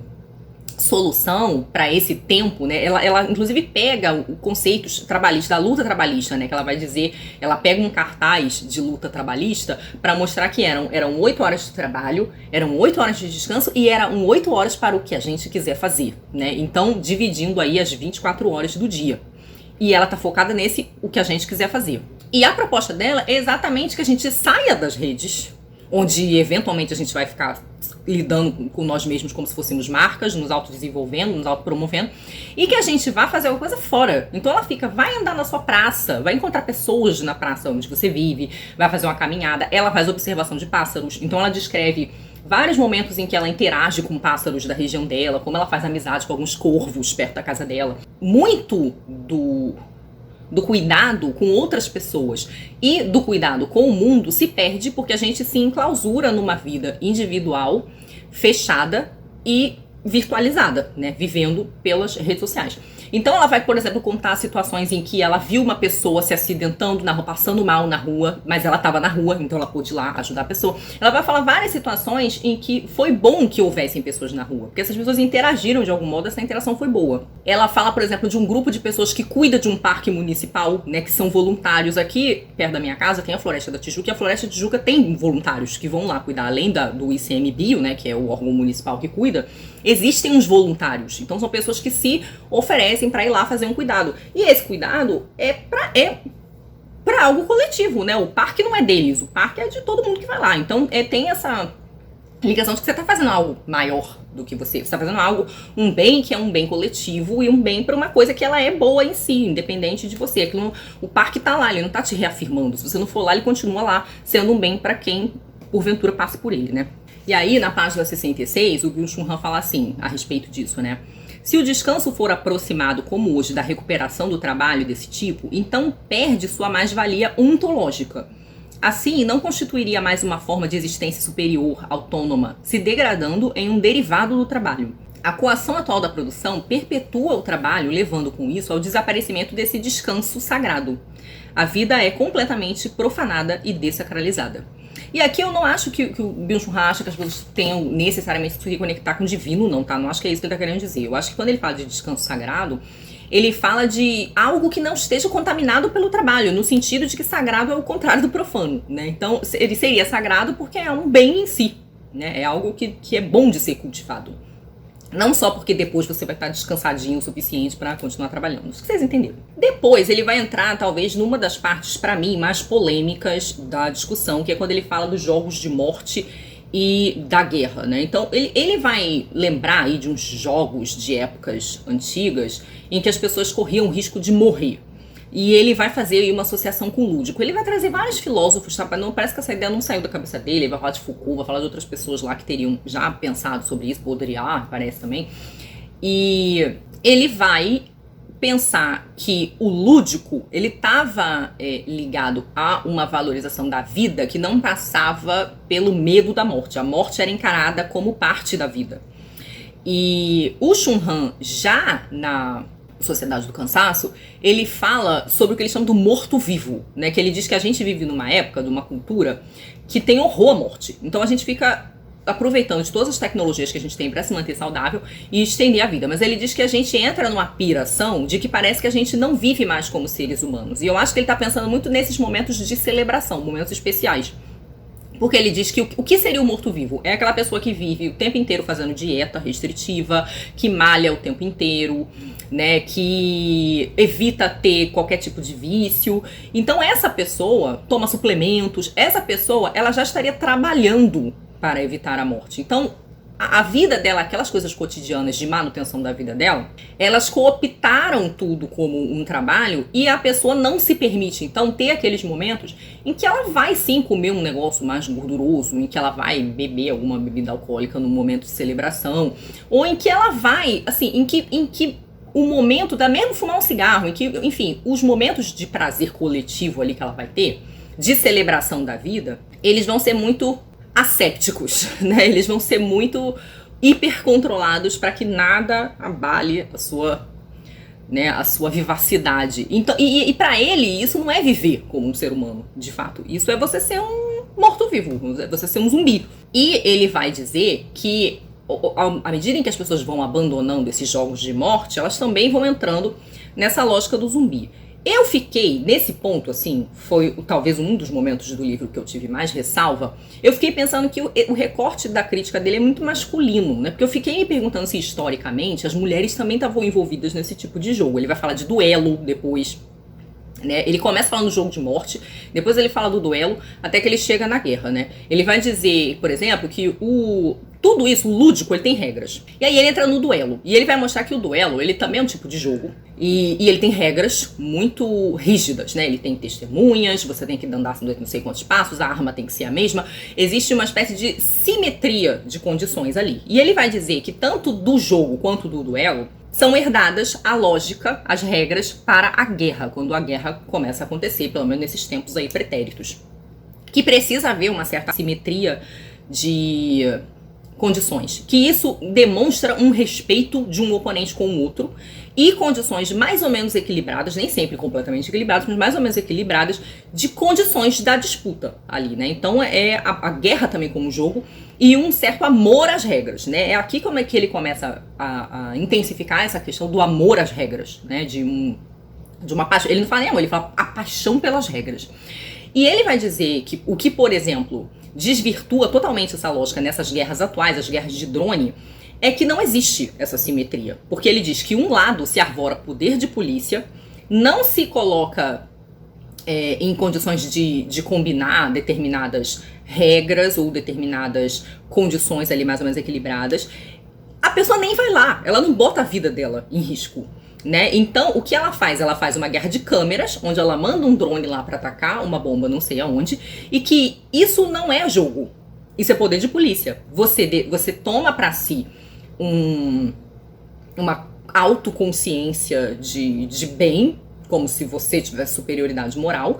solução para esse tempo, né? Ela inclusive pega o conceito trabalhista, da luta trabalhista, né? Que ela vai dizer, ela pega um cartaz de luta trabalhista para mostrar que eram 8 horas de trabalho, eram 8 horas de descanso e eram 8 horas para o que a gente quiser fazer, né? Então, dividindo aí as 24 horas do dia. E ela tá focada nesse, o que a gente quiser fazer. E a proposta dela é exatamente que a gente saia das redes, onde eventualmente a gente vai ficar lidando com nós mesmos como se fôssemos marcas, nos autodesenvolvendo, nos autopromovendo, e que a gente vá fazer alguma coisa fora. Então ela fica, vai andar na sua praça, vai encontrar pessoas na praça onde você vive, vai fazer uma caminhada, ela faz observação de pássaros, então ela descreve vários momentos em que ela interage com pássaros da região dela, como ela faz amizade com alguns corvos perto da casa dela. Muito do cuidado com outras pessoas e do cuidado com o mundo se perde porque a gente se enclausura numa vida individual, fechada e virtualizada, né? Vivendo pelas redes sociais. Então ela vai, por exemplo, contar situações em que ela viu uma pessoa se acidentando na rua, passando mal na rua, mas ela estava na rua, então ela pôde ir lá ajudar a pessoa. Ela vai falar várias situações em que foi bom que houvessem pessoas na rua, porque essas pessoas interagiram de algum modo, essa interação foi boa. Ela fala, por exemplo, de um grupo de pessoas que cuida de um parque municipal, né, que são voluntários. Aqui, perto da minha casa, tem a Floresta da Tijuca, e a Floresta da Tijuca tem voluntários que vão lá cuidar, além do ICMBio, né, que é o órgão municipal que cuida, existem uns voluntários. Então são pessoas que se oferecem para ir lá fazer um cuidado. E esse cuidado é para algo coletivo, né? O parque não é deles, o parque é de todo mundo que vai lá. Então tem ligação de que você está fazendo algo maior do que você. Você está fazendo algo, um bem que é um bem coletivo e um bem para uma coisa que ela é boa em si, independente de você. Aquilo, o parque está lá, ele não está te reafirmando. Se você não for lá, ele continua lá sendo um bem para quem, porventura, passe por ele, né? E aí, na página 66, o Byung-Chul Han fala assim, a respeito disso, né? Se o descanso for aproximado, como hoje, da recuperação do trabalho desse tipo, então perde sua mais-valia ontológica. Assim, não constituiria mais uma forma de existência superior, autônoma, se degradando em um derivado do trabalho. A coação atual da produção perpetua o trabalho, levando com isso ao desaparecimento desse descanso sagrado. A vida é completamente profanada e dessacralizada. E aqui eu não acho que o Byung-Chul Han acha que as pessoas tenham necessariamente se conectar com o divino, não, tá? Não acho que é isso que ele está querendo dizer. Eu acho que quando ele fala de descanso sagrado, ele fala de algo que não esteja contaminado pelo trabalho, no sentido de que sagrado é o contrário do profano, né? Então, ele seria sagrado porque é um bem em si, né? É algo que é bom de ser cultivado. Não só porque depois você vai estar descansadinho o suficiente para continuar trabalhando. Isso que vocês entenderam. Depois ele vai entrar, talvez, numa das partes, para mim, mais polêmicas da discussão, que é quando ele fala dos jogos de morte e da guerra, né? Então, ele vai lembrar aí de uns jogos de épocas antigas em que as pessoas corriam o risco de morrer. E ele vai fazer aí uma associação com o lúdico. Ele vai trazer vários filósofos, tá? Não, parece que essa ideia não saiu da cabeça dele. Ele vai falar de Foucault, vai falar de outras pessoas lá que teriam já pensado sobre isso, Baudrillard, parece também. E ele vai pensar que o lúdico, ele estava ligado a uma valorização da vida que não passava pelo medo da morte. A morte era encarada como parte da vida. E o Chul Han, já na Sociedade do Cansaço, ele fala sobre o que ele chama do morto-vivo, né? Que ele diz que a gente vive numa época, de uma cultura, que tem horror à morte. Então a gente fica aproveitando de todas as tecnologias que a gente tem para se manter saudável e estender a vida. Mas ele diz que a gente entra numa piração de que parece que a gente não vive mais como seres humanos. E eu acho que ele está pensando muito nesses momentos de celebração, momentos especiais. Porque ele diz que o que seria o morto-vivo? É aquela pessoa que vive o tempo inteiro fazendo dieta restritiva, que malha o tempo inteiro, né, que evita ter qualquer tipo de vício. Então essa pessoa toma suplementos, essa pessoa ela já estaria trabalhando para evitar a morte. Então a vida dela, aquelas coisas cotidianas de manutenção da vida dela, elas cooptaram tudo como um trabalho e a pessoa não se permite, então, ter aqueles momentos em que ela vai sim comer um negócio mais gorduroso, em que ela vai beber alguma bebida alcoólica no momento de celebração, ou em que ela vai, assim, em que o momento da mesmo fumar um cigarro, em que, enfim, os momentos de prazer coletivo ali que ela vai ter, de celebração da vida, eles vão ser muito assépticos, né? Eles vão ser muito hipercontrolados para que nada abale a sua, né, a sua vivacidade. Então, e para ele, isso não é viver como um ser humano, de fato. Isso é você ser um morto-vivo, é você ser um zumbi. E ele vai dizer que, à medida em que as pessoas vão abandonando esses jogos de morte, elas também vão entrando nessa lógica do zumbi. Eu fiquei, nesse ponto, assim, foi talvez um dos momentos do livro que eu tive mais ressalva, eu fiquei pensando que o recorte da crítica dele é muito masculino, né? Porque eu fiquei me perguntando se, historicamente, as mulheres também estavam envolvidas nesse tipo de jogo. Ele vai falar de duelo depois, né? Ele começa falando do jogo de morte, depois ele fala do duelo, até que ele chega na guerra, né? Ele vai dizer, por exemplo, que tudo isso, o lúdico, ele tem regras. E aí ele entra no duelo. E ele vai mostrar que o duelo, ele também é um tipo de jogo. E ele tem regras muito rígidas, né? Ele tem testemunhas, você tem que andar não sei quantos passos, a arma tem que ser a mesma. Existe uma espécie de simetria de condições ali. E ele vai dizer que tanto do jogo quanto do duelo são herdadas a lógica, as regras para a guerra, quando a guerra começa a acontecer, pelo menos nesses tempos aí pretéritos. Que precisa haver uma certa simetria de condições, que isso demonstra um respeito de um oponente com o outro e condições mais ou menos equilibradas, nem sempre completamente equilibradas, mas mais ou menos equilibradas de condições da disputa ali, né? Então é a guerra também como jogo e um certo amor às regras, né? É aqui como é que ele começa a intensificar essa questão do amor às regras, né? De uma paixão. Ele não fala nem amor, ele fala a paixão pelas regras. E ele vai dizer que o que, por exemplo, desvirtua totalmente essa lógica nessas guerras atuais, as guerras de drone, é que não existe essa simetria. Porque ele diz que um lado se arvora poder de polícia, não se coloca em condições de combinar determinadas regras ou determinadas condições ali mais ou menos equilibradas, a pessoa nem vai lá, ela não bota a vida dela em risco, né? Então, o que ela faz? Ela faz uma guerra de câmeras, onde ela manda um drone lá pra atacar uma bomba não sei aonde, e que isso não é jogo, isso é poder de polícia. Você toma pra si uma autoconsciência de bem, como se você tivesse superioridade moral,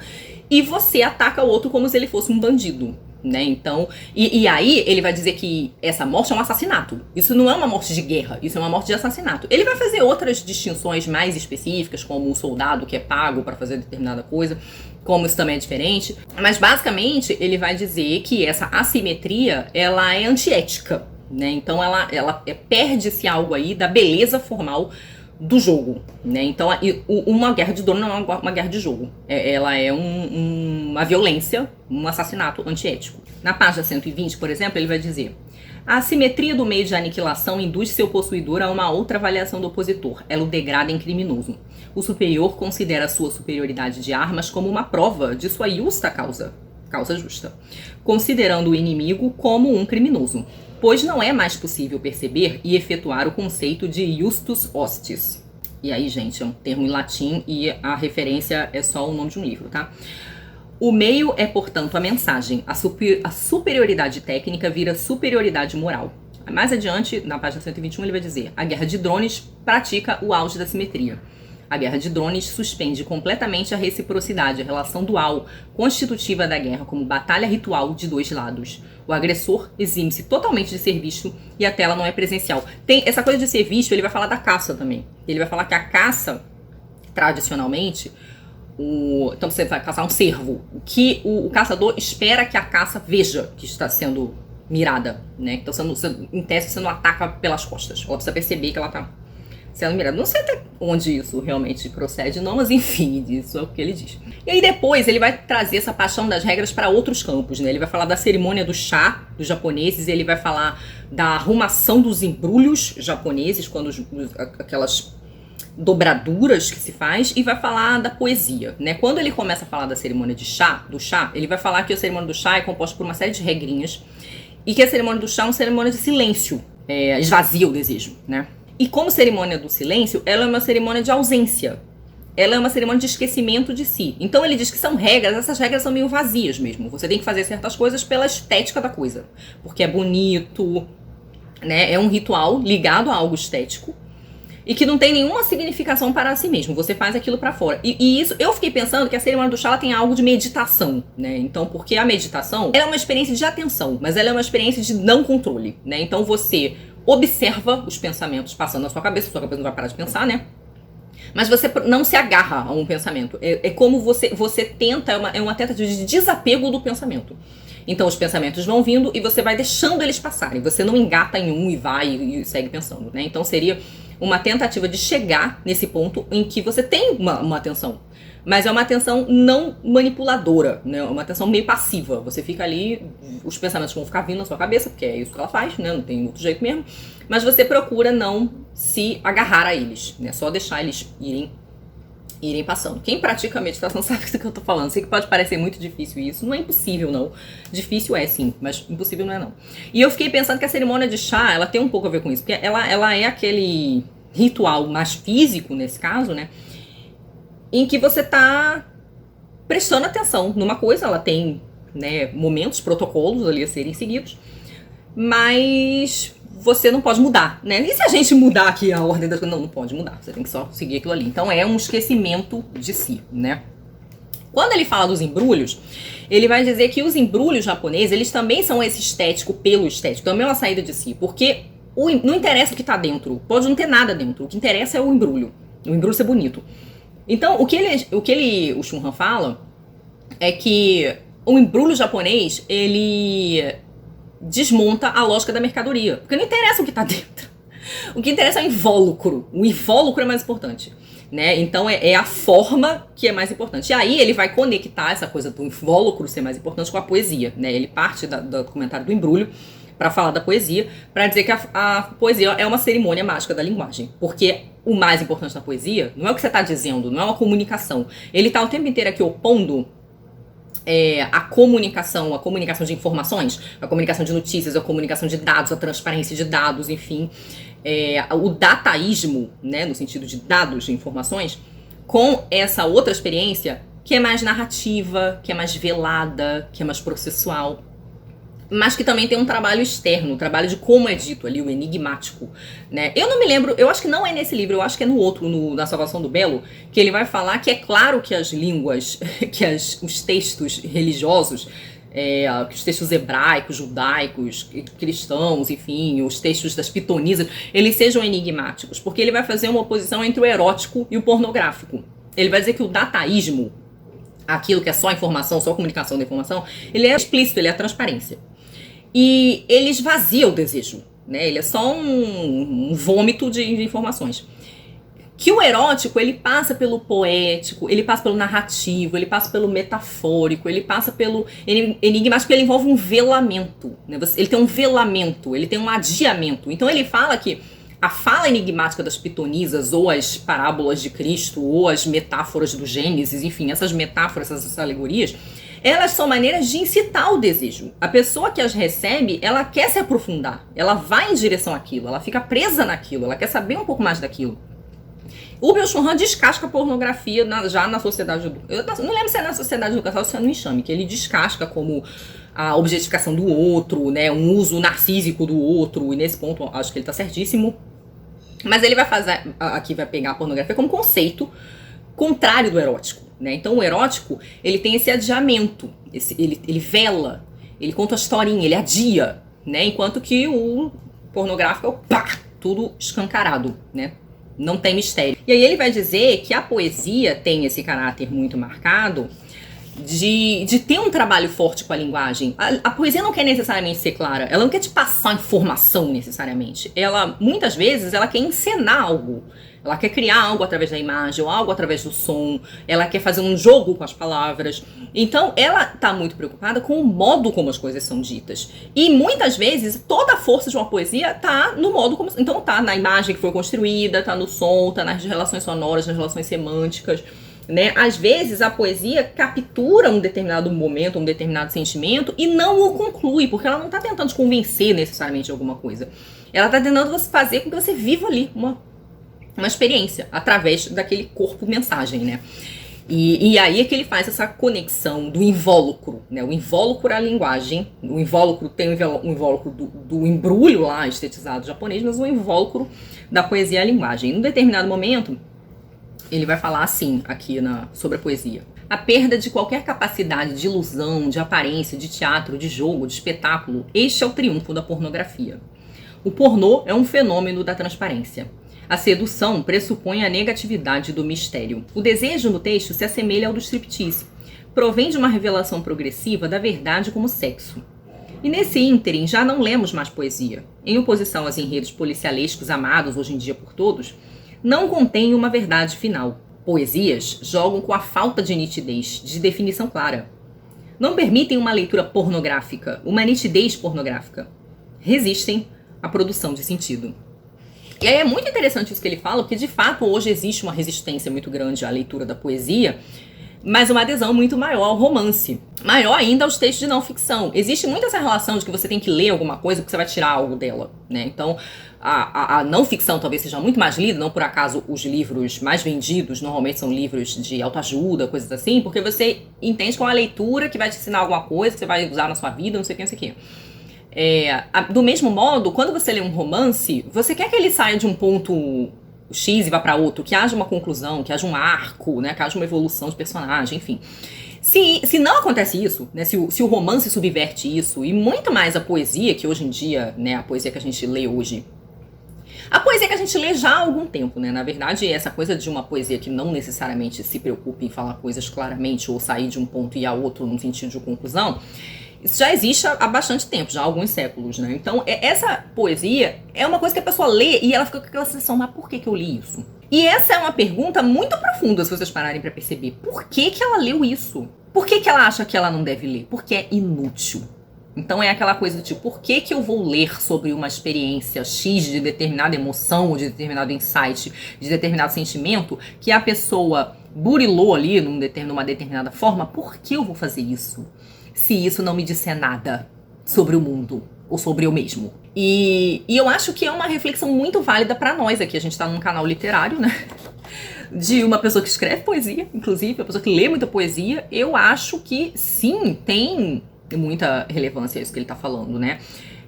e você ataca o outro como se ele fosse um bandido, né? Então, e aí ele vai dizer que essa morte é um assassinato. Isso não é uma morte de guerra, isso é uma morte de assassinato. Ele vai fazer outras distinções mais específicas, como um soldado que é pago para fazer determinada coisa, como isso também é diferente. Mas basicamente ele vai dizer que essa assimetria, ela é antiética, né? Então ela perde-se algo aí da beleza formal do jogo, né? Então uma guerra de drone não é uma guerra de jogo, ela é uma violência, um assassinato antiético. Na página 120, por exemplo, ele vai dizer: a assimetria do meio de aniquilação induz seu possuidor a uma outra avaliação do opositor, ela o degrada em criminoso. O superior considera sua superioridade de armas como uma prova de sua justa causa justa, considerando o inimigo como um criminoso, pois não é mais possível perceber e efetuar o conceito de justus hostis. E aí, gente, é um termo em latim e a referência é só o nome de um livro, tá? O meio é, portanto, a mensagem. A superioridade técnica vira superioridade moral. Mais adiante, na página 121, ele vai dizer: a guerra de drones pratica o auge da simetria. A guerra de drones suspende completamente a reciprocidade, a relação dual, constitutiva da guerra como batalha ritual de dois lados. O agressor exime-se totalmente de ser visto e a tela não é presencial. Tem essa coisa de ser visto, ele vai falar da caça também. Ele vai falar que a caça, tradicionalmente, então você vai caçar um cervo, que o caçador espera que a caça veja que está sendo mirada, né? Então, em teste, você não ataca pelas costas. Ela precisa perceber que ela está sendo mirada. Não sei até onde isso realmente procede, não, mas enfim, isso é o que ele diz. E aí depois ele vai trazer essa paixão das regras para outros campos, né? Ele vai falar da cerimônia do chá dos japoneses, ele vai falar da arrumação dos embrulhos japoneses, quando aquelas dobraduras que se faz, e vai falar da poesia, né? Quando ele começa a falar da cerimônia do chá, ele vai falar que a cerimônia do chá é composta por uma série de regrinhas e que a cerimônia do chá é uma cerimônia de silêncio, esvazia o desejo, né? E como cerimônia do silêncio, ela é uma cerimônia de ausência. Ela é uma cerimônia de esquecimento de si. Então ele diz que são regras, essas regras são meio vazias mesmo. Você tem que fazer certas coisas pela estética da coisa. Porque é bonito, né? É um ritual ligado a algo estético e que não tem nenhuma significação para si mesmo. Você faz aquilo para fora. E isso, eu fiquei pensando que a cerimônia do chá ela tem algo de meditação, né? Então, porque a meditação, ela é uma experiência de atenção, mas ela é uma experiência de não controle, né? Então você observa os pensamentos passando na sua cabeça não vai parar de pensar, né? Mas você não se agarra a um pensamento. É como você tenta, é uma tentativa de desapego do pensamento. Então os pensamentos vão vindo e você vai deixando eles passarem. Você não engata em um e vai e segue pensando, né? Então seria uma tentativa de chegar nesse ponto em que você tem uma atenção. Mas é uma atenção não manipuladora, né? Uma atenção meio passiva. Você fica ali, os pensamentos vão ficar vindo na sua cabeça, porque é isso que ela faz, né? Não tem outro jeito mesmo. Mas você procura não se agarrar a eles, né? Só deixar eles irem passando. Quem pratica a meditação sabe do que eu tô falando. Sei que pode parecer muito difícil isso. Não é impossível, não. Difícil é, sim, mas impossível não é, não. E eu fiquei pensando que a cerimônia de chá, ela tem um pouco a ver com isso. Porque ela é aquele ritual mais físico, nesse caso, né? Em que você tá prestando atenção numa coisa. Ela tem, né, momentos, protocolos ali a serem seguidos. Mas você não pode mudar, né? E se a gente mudar aqui a ordem das coisas? Não pode mudar. Você tem que só seguir aquilo ali. Então é um esquecimento de si, né? Quando ele fala dos embrulhos, ele vai dizer que os embrulhos japoneses, eles também são esse estético pelo estético. Também é uma saída de si. Porque não interessa o que tá dentro. Pode não ter nada dentro. O que interessa é o embrulho. O embrulho ser bonito. Então, o que o Shunhan fala é que o embrulho japonês, ele desmonta a lógica da mercadoria. Porque não interessa o que tá dentro. O que interessa é o invólucro. O invólucro é mais importante, né? Então é a forma que é mais importante. E aí ele vai conectar essa coisa do invólucro ser mais importante com a poesia, né? Ele parte do comentário do embrulho para falar da poesia, para dizer que a poesia é uma cerimônia mágica da linguagem. Porque o mais importante na poesia não é o que você está dizendo, não é uma comunicação. Ele está o tempo inteiro aqui opondo a comunicação de informações, a comunicação de notícias, a comunicação de dados, a transparência de dados, enfim, o dataísmo, né, no sentido de dados, de informações, com essa outra experiência que é mais narrativa, que é mais velada, que é mais processual, mas que também tem um trabalho externo, um trabalho de como é dito ali, o enigmático, né? Eu não me lembro, eu acho que não é nesse livro, eu acho que é no outro, na Salvação do Belo, que ele vai falar que é claro que as línguas, que os textos religiosos, que os textos hebraicos, judaicos, cristãos, enfim, os textos das pitonisas, eles sejam enigmáticos, porque ele vai fazer uma oposição entre o erótico e o pornográfico. Ele vai dizer que o dataísmo, aquilo que é só informação, só comunicação da informação, ele é explícito, ele é a transparência. E ele esvazia o desejo, né? Ele é só um vômito de informações. Que o erótico, ele passa pelo poético, ele passa pelo narrativo, ele passa pelo metafórico, ele passa pelo enigmático, ele envolve um velamento, né? Ele tem um velamento, ele tem um adiamento. Então ele fala que a fala enigmática das pitonisas, ou as parábolas de Cristo, ou as metáforas do Gênesis, enfim, essas metáforas, essas alegorias, elas são maneiras de incitar o desejo. A pessoa que as recebe, ela quer se aprofundar, ela vai em direção àquilo, ela fica presa naquilo, ela quer saber um pouco mais daquilo. O Byung-Chul Han descasca a pornografia já na sociedade... Eu não lembro se é na sociedade educacional ou se é no enxame, que ele descasca como a objetificação do outro, né, um uso narcísico do outro, e nesse ponto acho que ele tá certíssimo. Mas ele vai fazer, aqui vai pegar a pornografia como conceito contrário do erótico, né? Então o erótico, ele tem esse adiamento, ele vela, ele conta a historinha, ele adia, né? Enquanto que o pornográfico é o pá, tudo escancarado, né? Não tem mistério. E aí ele vai dizer que a poesia tem esse caráter muito marcado de ter um trabalho forte com a linguagem. A poesia não quer necessariamente ser clara, ela não quer te passar informação necessariamente. Ela, muitas vezes, ela quer encenar algo. Ela quer criar algo através da imagem, ou algo através do som, ela quer fazer um jogo com as palavras. Então, ela tá muito preocupada com o modo como as coisas são ditas. E, muitas vezes, toda a força de uma poesia tá no modo como... Então, tá na imagem que foi construída, tá no som, tá nas relações sonoras, nas relações semânticas, né? Às vezes, a poesia captura um determinado momento, um determinado sentimento e não o conclui, porque ela não tá tentando te convencer necessariamente de alguma coisa. Ela tá tentando fazer com que você viva ali uma experiência, através daquele corpo mensagem, né? E aí é que ele faz essa conexão do invólucro, né? O invólucro é a linguagem, o invólucro tem o invólucro do embrulho lá, estetizado japonês, mas o invólucro da poesia é a linguagem. Em um determinado momento, ele vai falar assim, aqui sobre a poesia. A perda de qualquer capacidade de ilusão, de aparência, de teatro, de jogo, de espetáculo, este é o triunfo da pornografia. O pornô é um fenômeno da transparência. A sedução pressupõe a negatividade do mistério. O desejo no texto se assemelha ao do striptease. Provém de uma revelação progressiva da verdade como sexo. E nesse ínterim já não lemos mais poesia. Em oposição aos enredos policialescos amados hoje em dia por todos, não contém uma verdade final. Poesias jogam com a falta de nitidez, de definição clara. Não permitem uma leitura pornográfica, uma nitidez pornográfica. Resistem à produção de sentido. E aí é muito interessante isso que ele fala, porque de fato hoje existe uma resistência muito grande à leitura da poesia, mas uma adesão muito maior ao romance. Maior ainda aos textos de não ficção. Existe muito essa relação de que você tem que ler alguma coisa porque você vai tirar algo dela, né? Então, a não ficção talvez seja muito mais lida, não por acaso os livros mais vendidos normalmente são livros de autoajuda, coisas assim, porque você entende com a leitura que vai te ensinar alguma coisa que você vai usar na sua vida, não sei o que, não sei o que. Do mesmo modo, quando você lê um romance, você quer que ele saia de um ponto X e vá para outro, que haja uma conclusão, que haja um arco, né, que haja uma evolução de personagem, enfim. Se não acontece isso, né, se o romance subverte isso, e muito mais a poesia, que hoje em dia, né, a poesia que a gente lê hoje, a poesia que a gente lê já há algum tempo, né, na verdade, essa coisa de uma poesia que não necessariamente se preocupa em falar coisas claramente, ou sair de um ponto e a outro no sentido de conclusão, isso já existe há bastante tempo, já há alguns séculos, né? Então, essa poesia é uma coisa que a pessoa lê e ela fica com aquela sensação, mas por que eu li isso? E essa é uma pergunta muito profunda, se vocês pararem pra perceber. Por que que ela leu isso? Por que que ela acha que ela não deve ler? Porque é inútil. Então é aquela coisa do tipo, por que que eu vou ler sobre uma experiência X de determinada emoção, ou de determinado insight, de determinado sentimento, que a pessoa burilou ali numa determinada forma? Por que eu vou fazer isso? Se isso não me disser nada sobre o mundo, ou sobre eu mesmo. E eu acho que é uma reflexão muito válida pra nós aqui. A gente tá num canal literário, né? De uma pessoa que escreve poesia, inclusive, uma pessoa que lê muita poesia. Eu acho que sim, tem muita relevância isso que ele tá falando, né?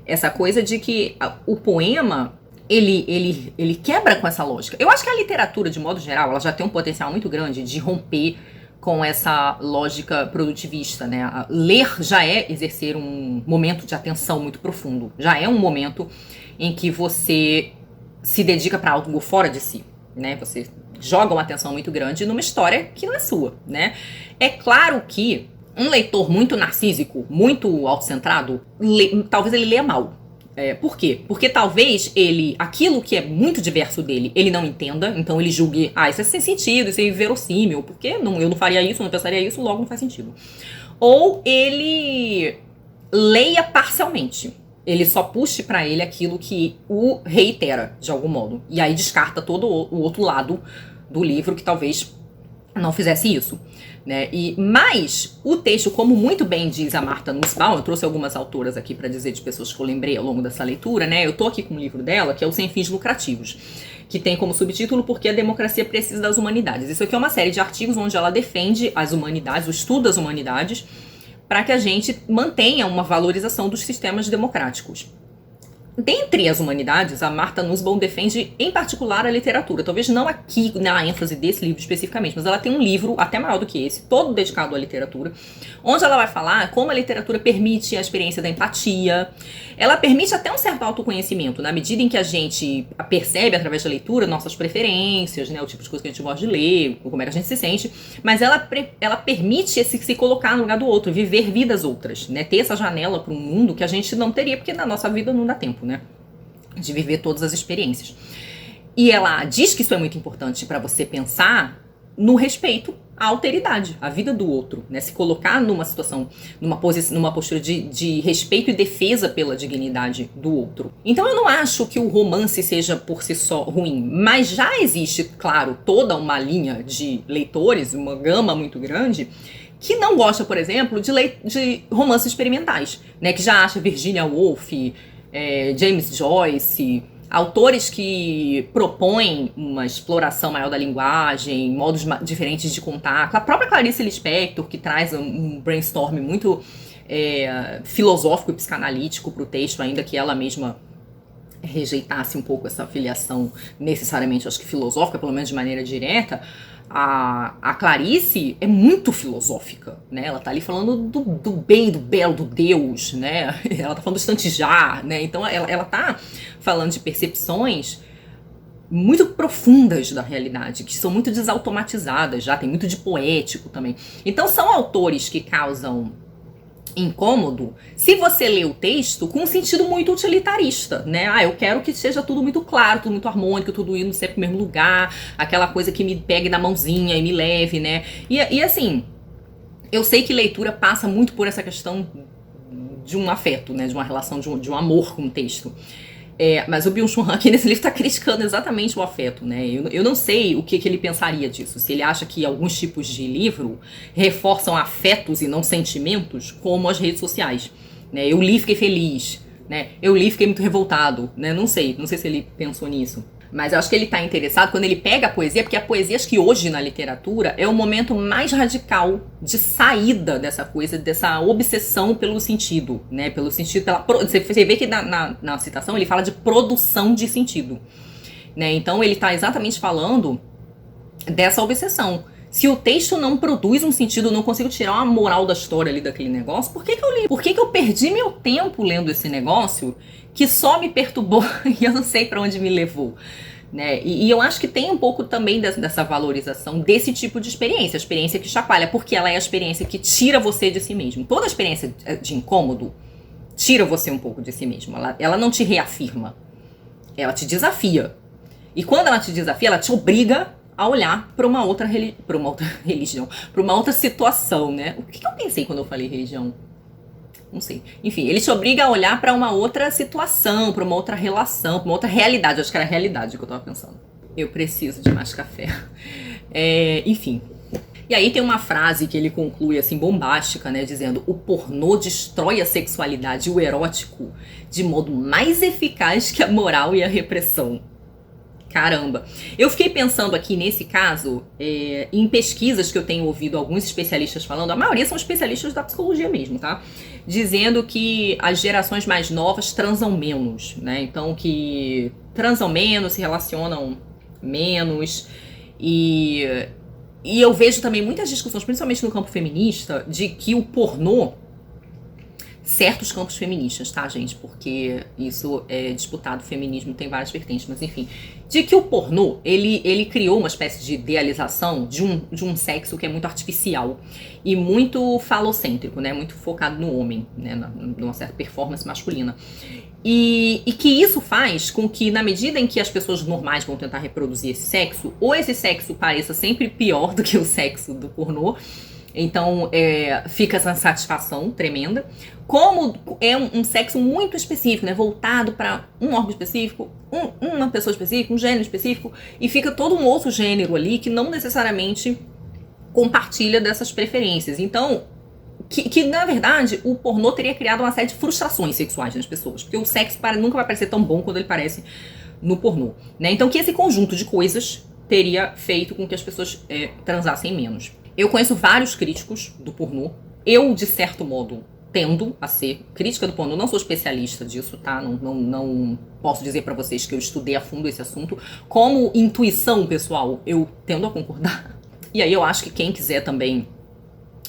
Essa coisa de que o poema, ele quebra com essa lógica. Eu acho que a literatura, de modo geral, ela já tem um potencial muito grande de romper com essa lógica produtivista, né? Ler já é exercer um momento de atenção muito profundo. Já é um momento em que você se dedica para algo fora de si, né? Você joga uma atenção muito grande numa história que não é sua, né? É claro que um leitor muito narcísico, muito autocentrado, talvez ele leia mal. Por quê? Porque talvez aquilo que é muito diverso dele, ele não entenda, então ele julgue, isso é sem sentido, isso é inverossímil, porque eu não faria isso, não pensaria isso, logo não faz sentido. Ou ele leia parcialmente. Ele só puxe pra ele aquilo que o reitera, de algum modo. E aí descarta todo o outro lado do livro que talvez não fizesse isso, né? Mas o texto, como muito bem diz a Marta Nussbaum, eu trouxe algumas autoras aqui para dizer de pessoas que eu lembrei ao longo dessa leitura, né? Eu tô aqui com um livro dela, que é o Sem Fins Lucrativos, que tem como subtítulo Porque a Democracia Precisa das Humanidades. Isso aqui é uma série de artigos onde ela defende as humanidades, o estudo das humanidades, para que a gente mantenha uma valorização dos sistemas democráticos. Dentre as humanidades, a Marta Nussbaum defende, em particular, a literatura. Talvez não aqui na ênfase desse livro especificamente, mas ela tem um livro, até maior do que esse, todo dedicado à literatura, onde ela vai falar como a literatura permite a experiência da empatia. Ela permite até um certo autoconhecimento, na medida em que a gente percebe, através da leitura, nossas preferências, né, o tipo de coisa que a gente gosta de ler, como é que a gente se sente, mas ela permite se colocar no lugar do outro, viver vidas outras, né, ter essa janela para um mundo que a gente não teria, porque na nossa vida não dá tempo, né, de viver todas as experiências. E ela diz que isso é muito importante para você pensar no respeito à alteridade, à vida do outro, né? Se colocar numa situação, numa postura de respeito e defesa pela dignidade do outro. Então eu não acho que o romance seja por si só ruim, mas já existe, claro, toda uma linha de leitores, uma gama muito grande, que não gosta, por exemplo, de romances experimentais, né? Que já acha Virginia Woolf, James Joyce, autores que propõem uma exploração maior da linguagem, modos diferentes de contar. A própria Clarice Lispector, que traz um brainstorm muito filosófico e psicanalítico para o texto, ainda que ela mesma rejeitasse um pouco essa filiação necessariamente, acho que filosófica, pelo menos de maneira direta. A Clarice é muito filosófica, né? Ela tá ali falando do bem, do belo, do Deus, né? Ela tá falando do estantijar, né? Então ela tá falando de percepções muito profundas da realidade, que são muito desautomatizadas já, tem muito de poético também. Então são autores que causam incômodo se você lê o texto com um sentido muito utilitarista, né? Eu quero que seja tudo muito claro, tudo muito harmônico, tudo indo sempre pro mesmo lugar, aquela coisa que me pegue na mãozinha e me leve, né? E assim, eu sei que leitura passa muito por essa questão de um afeto, né? De uma relação, de um amor com o texto. Mas o Byung-Chul Han aqui nesse livro está criticando exatamente o afeto, né? Eu não sei o que ele pensaria disso. Se ele acha que alguns tipos de livro reforçam afetos e não sentimentos, como as redes sociais, né? Eu li e fiquei feliz, né? Eu li e fiquei muito revoltado, né? Não sei se ele pensou nisso. Mas eu acho que ele está interessado quando ele pega a poesia, porque a poesia, acho que hoje na literatura, é o momento mais radical de saída dessa coisa, dessa obsessão pelo sentido, né? Pelo sentido, você vê que na citação ele fala de produção de sentido, né? Então ele está exatamente falando dessa obsessão. Se o texto não produz um sentido, eu não consigo tirar uma moral da história ali daquele negócio, por que eu li? Por que eu perdi meu tempo lendo esse negócio que só me perturbou e eu não sei para onde me levou? Né? E eu acho que tem um pouco também dessa valorização desse tipo de experiência, a experiência que chacoalha, porque ela é a experiência que tira você de si mesmo. Toda experiência de incômodo tira você um pouco de si mesmo. Ela não te reafirma, ela te desafia. E quando ela te desafia, ela te obriga a olhar para uma outra religião, para uma outra situação, né? O que eu pensei quando eu falei religião? Não sei. Enfim, ele te obriga a olhar para uma outra situação, para uma outra relação, para uma outra realidade. Eu acho que era a realidade que eu tava pensando. Eu preciso de mais café. Enfim. E aí tem uma frase que ele conclui assim, bombástica, né? Dizendo: o pornô destrói a sexualidade e o erótico de modo mais eficaz que a moral e a repressão. Caramba. Eu fiquei pensando aqui nesse caso, em pesquisas que eu tenho ouvido alguns especialistas falando, a maioria são especialistas da psicologia mesmo, tá? Dizendo que as gerações mais novas transam menos, né? Então que transam menos, se relacionam menos. E eu vejo também muitas discussões, principalmente no campo feminista, de que o pornô, certos campos feministas, tá, gente? Porque isso é disputado, o feminismo tem várias vertentes, mas enfim. De que o pornô, ele criou uma espécie de idealização de um sexo que é muito artificial e muito falocêntrico, né? Muito focado no homem, né? Numa certa performance masculina. E que isso faz com que, na medida em que as pessoas normais vão tentar reproduzir esse sexo, ou esse sexo pareça sempre pior do que o sexo do pornô, então fica essa satisfação tremenda. Como é um sexo muito específico, né, voltado para um órgão específico, uma pessoa específica, um gênero específico, e fica todo um outro gênero ali que não necessariamente compartilha dessas preferências. Então, que na verdade o pornô teria criado uma série de frustrações sexuais nas pessoas, porque o sexo nunca vai parecer tão bom quando ele parece no pornô, né? Então que esse conjunto de coisas teria feito com que as pessoas transassem menos. Eu conheço vários críticos do pornô. Eu, de certo modo, tendo a ser crítica do pornô. Não sou especialista disso, tá? Não posso dizer pra vocês que eu estudei a fundo esse assunto. Como intuição pessoal, eu tendo a concordar. E aí eu acho que quem quiser também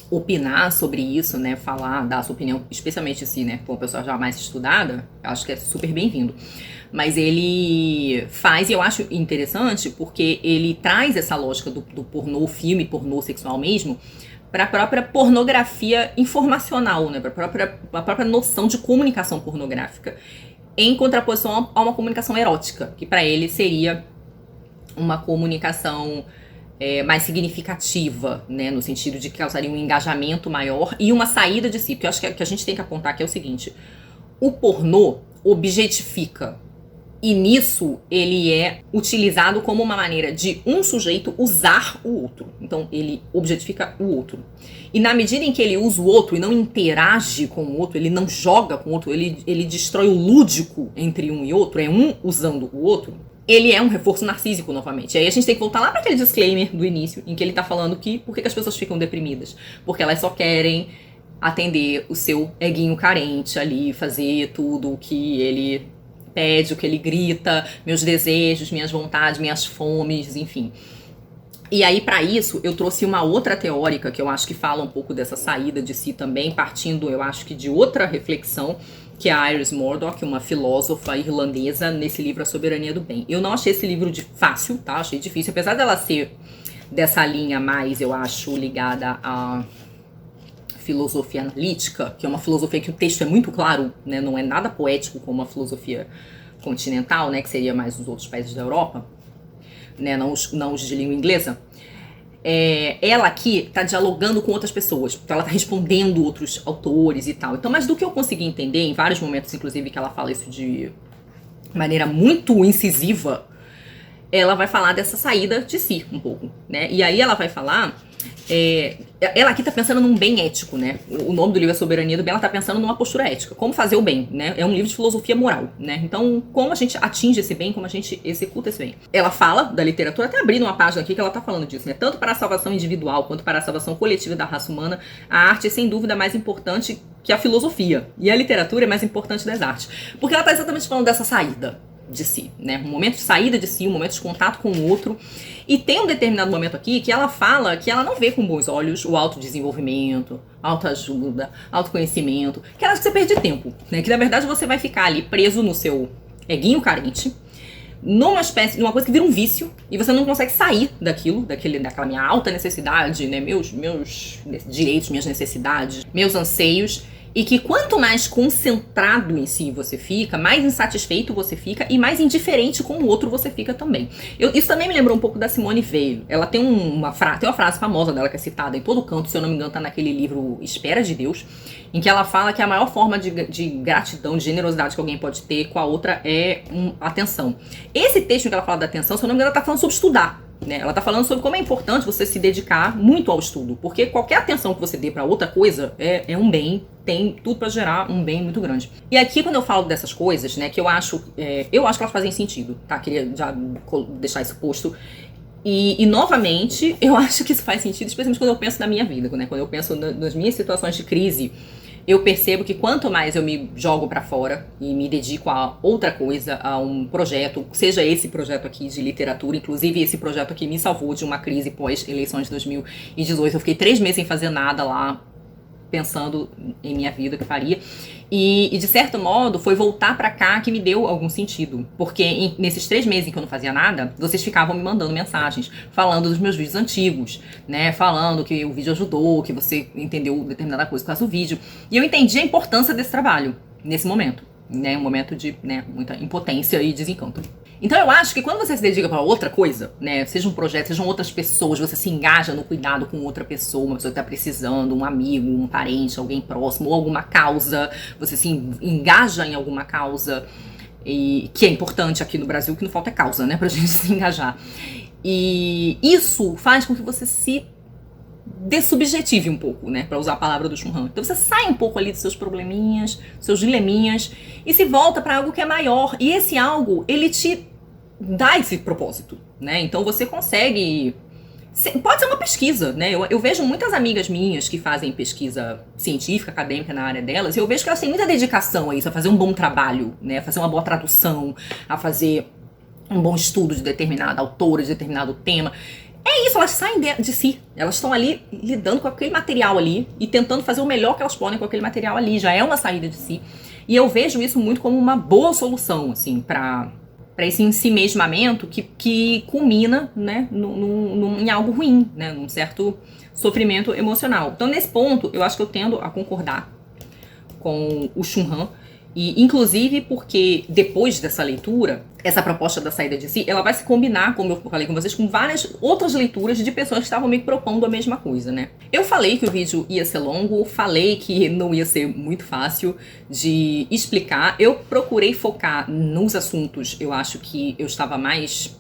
opinar sobre isso, né? Falar, dar a sua opinião, especialmente se, né, for uma pessoa já mais estudada, acho que é super bem-vindo. Mas ele faz, e eu acho interessante, porque ele traz essa lógica do pornô, filme pornô sexual mesmo, para a própria pornografia informacional, né? Para a própria noção de comunicação pornográfica, em contraposição a uma comunicação erótica, que para ele seria uma comunicação mais significativa, né? No sentido de que causaria um engajamento maior e uma saída de si. Porque eu acho que a gente tem que apontar que é o seguinte: o pornô objetifica. E nisso ele é utilizado como uma maneira de um sujeito usar o outro. Então ele objetifica o outro. E na medida em que ele usa o outro e não interage com o outro, ele não joga com o outro, ele destrói o lúdico entre um e outro, é um usando o outro, ele é um reforço narcísico novamente. E aí a gente tem que voltar lá para aquele disclaimer do início, em que ele tá falando que por que as pessoas ficam deprimidas? Porque elas só querem atender o seu eguinho carente ali, fazer tudo o que ele pede, o que ele grita, meus desejos, minhas vontades, minhas fomes, enfim. E aí, para isso, eu trouxe uma outra teórica que eu acho que fala um pouco dessa saída de si também, partindo, eu acho que de outra reflexão, que é a Iris Murdoch, uma filósofa irlandesa, nesse livro A Soberania do Bem. Eu não achei esse livro fácil, tá? Achei difícil, apesar dela ser dessa linha mais, eu acho, ligada a filosofia analítica, que é uma filosofia que o texto é muito claro, né, não é nada poético como a filosofia continental, né, que seria mais os outros países da Europa, né, não os de língua inglesa. Ela aqui está dialogando com outras pessoas, porque ela está respondendo outros autores e tal. Então, mas do que eu consegui entender, em vários momentos, inclusive, que ela fala isso de maneira muito incisiva, ela vai falar dessa saída de si um pouco, né? E aí ela vai falar... ela aqui tá pensando num bem ético, né? O nome do livro é Soberania do Bem, ela tá pensando numa postura ética. Como fazer o bem, né? É um livro de filosofia moral, né? Então, como a gente atinge esse bem, como a gente executa esse bem. Ela fala da literatura, até abrindo uma página aqui que ela tá falando disso, né? Tanto para a salvação individual quanto para a salvação coletiva da raça humana, a arte é sem dúvida mais importante que a filosofia. E a literatura é mais importante das artes. Porque ela tá exatamente falando dessa saída de si, né? Um momento de saída de si, um momento de contato com o outro. E tem um determinado momento aqui que ela fala que ela não vê com bons olhos o autodesenvolvimento, autoajuda, autoconhecimento, que ela acha que você perde tempo, né? Que na verdade você vai ficar ali preso no seu eguinho carente, numa espécie, numa coisa que vira um vício, e você não consegue sair daquilo, daquela minha alta necessidade, né? Meus direitos, minhas necessidades, meus anseios. E que quanto mais concentrado em si você fica, mais insatisfeito você fica e mais indiferente com o outro você fica também. Isso também me lembrou um pouco da Simone Weil. Ela tem uma frase famosa dela que é citada em todo canto, se eu não me engano tá naquele livro Espera de Deus, em que ela fala que a maior forma de gratidão, de generosidade que alguém pode ter com a outra é atenção. Esse texto que ela fala da atenção, se eu não me engano, ela tá falando sobre estudar. Né? Ela tá falando sobre como é importante você se dedicar muito ao estudo, porque qualquer atenção que você dê para outra coisa é um bem, tem tudo para gerar um bem muito grande. E aqui quando eu falo dessas coisas, né, que eu acho que elas fazem sentido, tá? Queria já deixar isso posto. E novamente, eu acho que isso faz sentido, especialmente quando eu penso na minha vida, né? Quando eu penso nas minhas situações de crise, eu percebo que quanto mais eu me jogo pra fora e me dedico a outra coisa, a um projeto, seja esse projeto aqui de literatura, inclusive esse projeto aqui me salvou de uma crise pós-eleições de 2018, eu fiquei 3 meses sem fazer nada lá, pensando em minha vida, o que faria. E de certo modo, foi voltar pra cá que me deu algum sentido. Porque nesses 3 meses em que eu não fazia nada, vocês ficavam me mandando mensagens, falando dos meus vídeos antigos, né? Falando que o vídeo ajudou, que você entendeu determinada coisa por causa do vídeo. E eu entendi a importância desse trabalho, nesse momento. Né? Um momento de muita impotência e desencanto. Então eu acho que quando você se dedica para outra coisa, né, seja um projeto, sejam outras pessoas, você se engaja no cuidado com outra pessoa, uma pessoa que está precisando, um amigo, um parente, alguém próximo, ou alguma causa, você se engaja em alguma causa, e que é importante aqui no Brasil, que não falta é causa, né, pra gente se engajar. E isso faz com que você se dessubjetive um pouco, né, para usar a palavra do Chun Han. Então você sai um pouco ali dos seus probleminhas, seus dileminhas e se volta para algo que é maior. E esse algo, ele te dá esse propósito, né? Então você consegue. Pode ser uma pesquisa, né? Eu vejo muitas amigas minhas que fazem pesquisa científica, acadêmica na área delas, e eu vejo que elas têm muita dedicação a isso, a fazer um bom trabalho, né? A fazer uma boa tradução, a fazer um bom estudo de determinada autora, de determinado tema. É isso, elas saem de si. Elas estão ali lidando com aquele material ali e tentando fazer o melhor que elas podem com aquele material ali. Já é uma saída de si. E eu vejo isso muito como uma boa solução, assim, para esse ensimesmamento que culmina, né, em algo ruim, né, num certo sofrimento emocional. Então, nesse ponto, eu acho que eu tendo a concordar com o Chun Han. E, inclusive, porque depois dessa leitura, essa proposta da saída de si, ela vai se combinar, como eu falei com vocês, com várias outras leituras de pessoas que estavam me propondo a mesma coisa, né? Eu falei que o vídeo ia ser longo, falei que não ia ser muito fácil de explicar. Eu procurei focar nos assuntos, eu acho que eu estava mais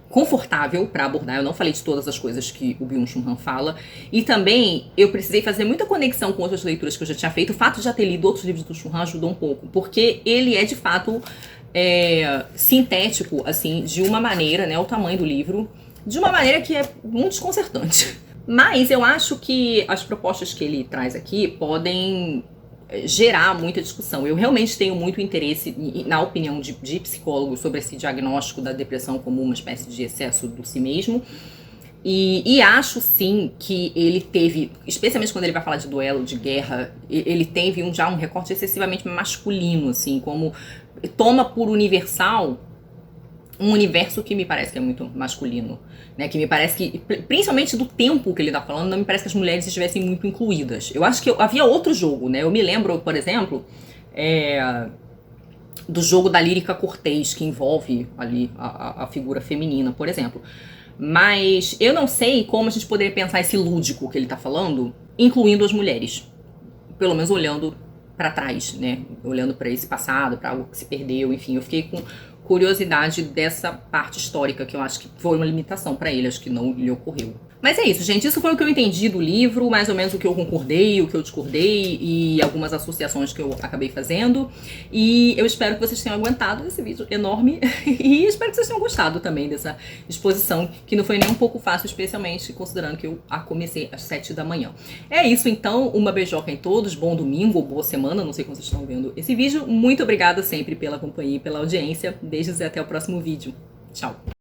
confortável para abordar. Eu não falei de todas as coisas que o Byung-Chul Han fala. E também eu precisei fazer muita conexão com outras leituras que eu já tinha feito. O fato de já ter lido outros livros do Chul Han ajudou um pouco, porque ele é de fato sintético, assim, de uma maneira, né, o tamanho do livro, de uma maneira que é muito desconcertante. Mas eu acho que as propostas que ele traz aqui podem gerar muita discussão. Eu realmente tenho muito interesse na opinião de psicólogos sobre esse diagnóstico da depressão como uma espécie de excesso do si mesmo. E acho sim que ele teve, especialmente quando ele vai falar de duelo, de guerra, ele teve já um recorte excessivamente masculino, assim, como toma por universal um universo que me parece que é muito masculino, né? Que me parece que, principalmente do tempo que ele tá falando, não me parece que as mulheres estivessem muito incluídas. Eu acho que havia outro jogo, né? Eu me lembro, por exemplo, do jogo da lírica cortês, que envolve ali a figura feminina, por exemplo. Mas eu não sei como a gente poderia pensar esse lúdico que ele tá falando, incluindo as mulheres. Pelo menos olhando para trás, né? Olhando para esse passado, para algo que se perdeu, enfim. Eu fiquei com curiosidade dessa parte histórica, que eu acho que foi uma limitação para ele, acho que não lhe ocorreu. Mas é isso, gente, isso foi o que eu entendi do livro, mais ou menos o que eu concordei, o que eu discordei e algumas associações que eu acabei fazendo. E eu espero que vocês tenham aguentado esse vídeo enorme e espero que vocês tenham gostado também dessa exposição, que não foi nem um pouco fácil, especialmente considerando que eu a comecei às 7 da manhã. É isso então, uma beijoca em todos, bom domingo ou boa semana, não sei como vocês estão vendo esse vídeo. Muito obrigada sempre pela companhia e pela audiência. Beijos e até o próximo vídeo. Tchau!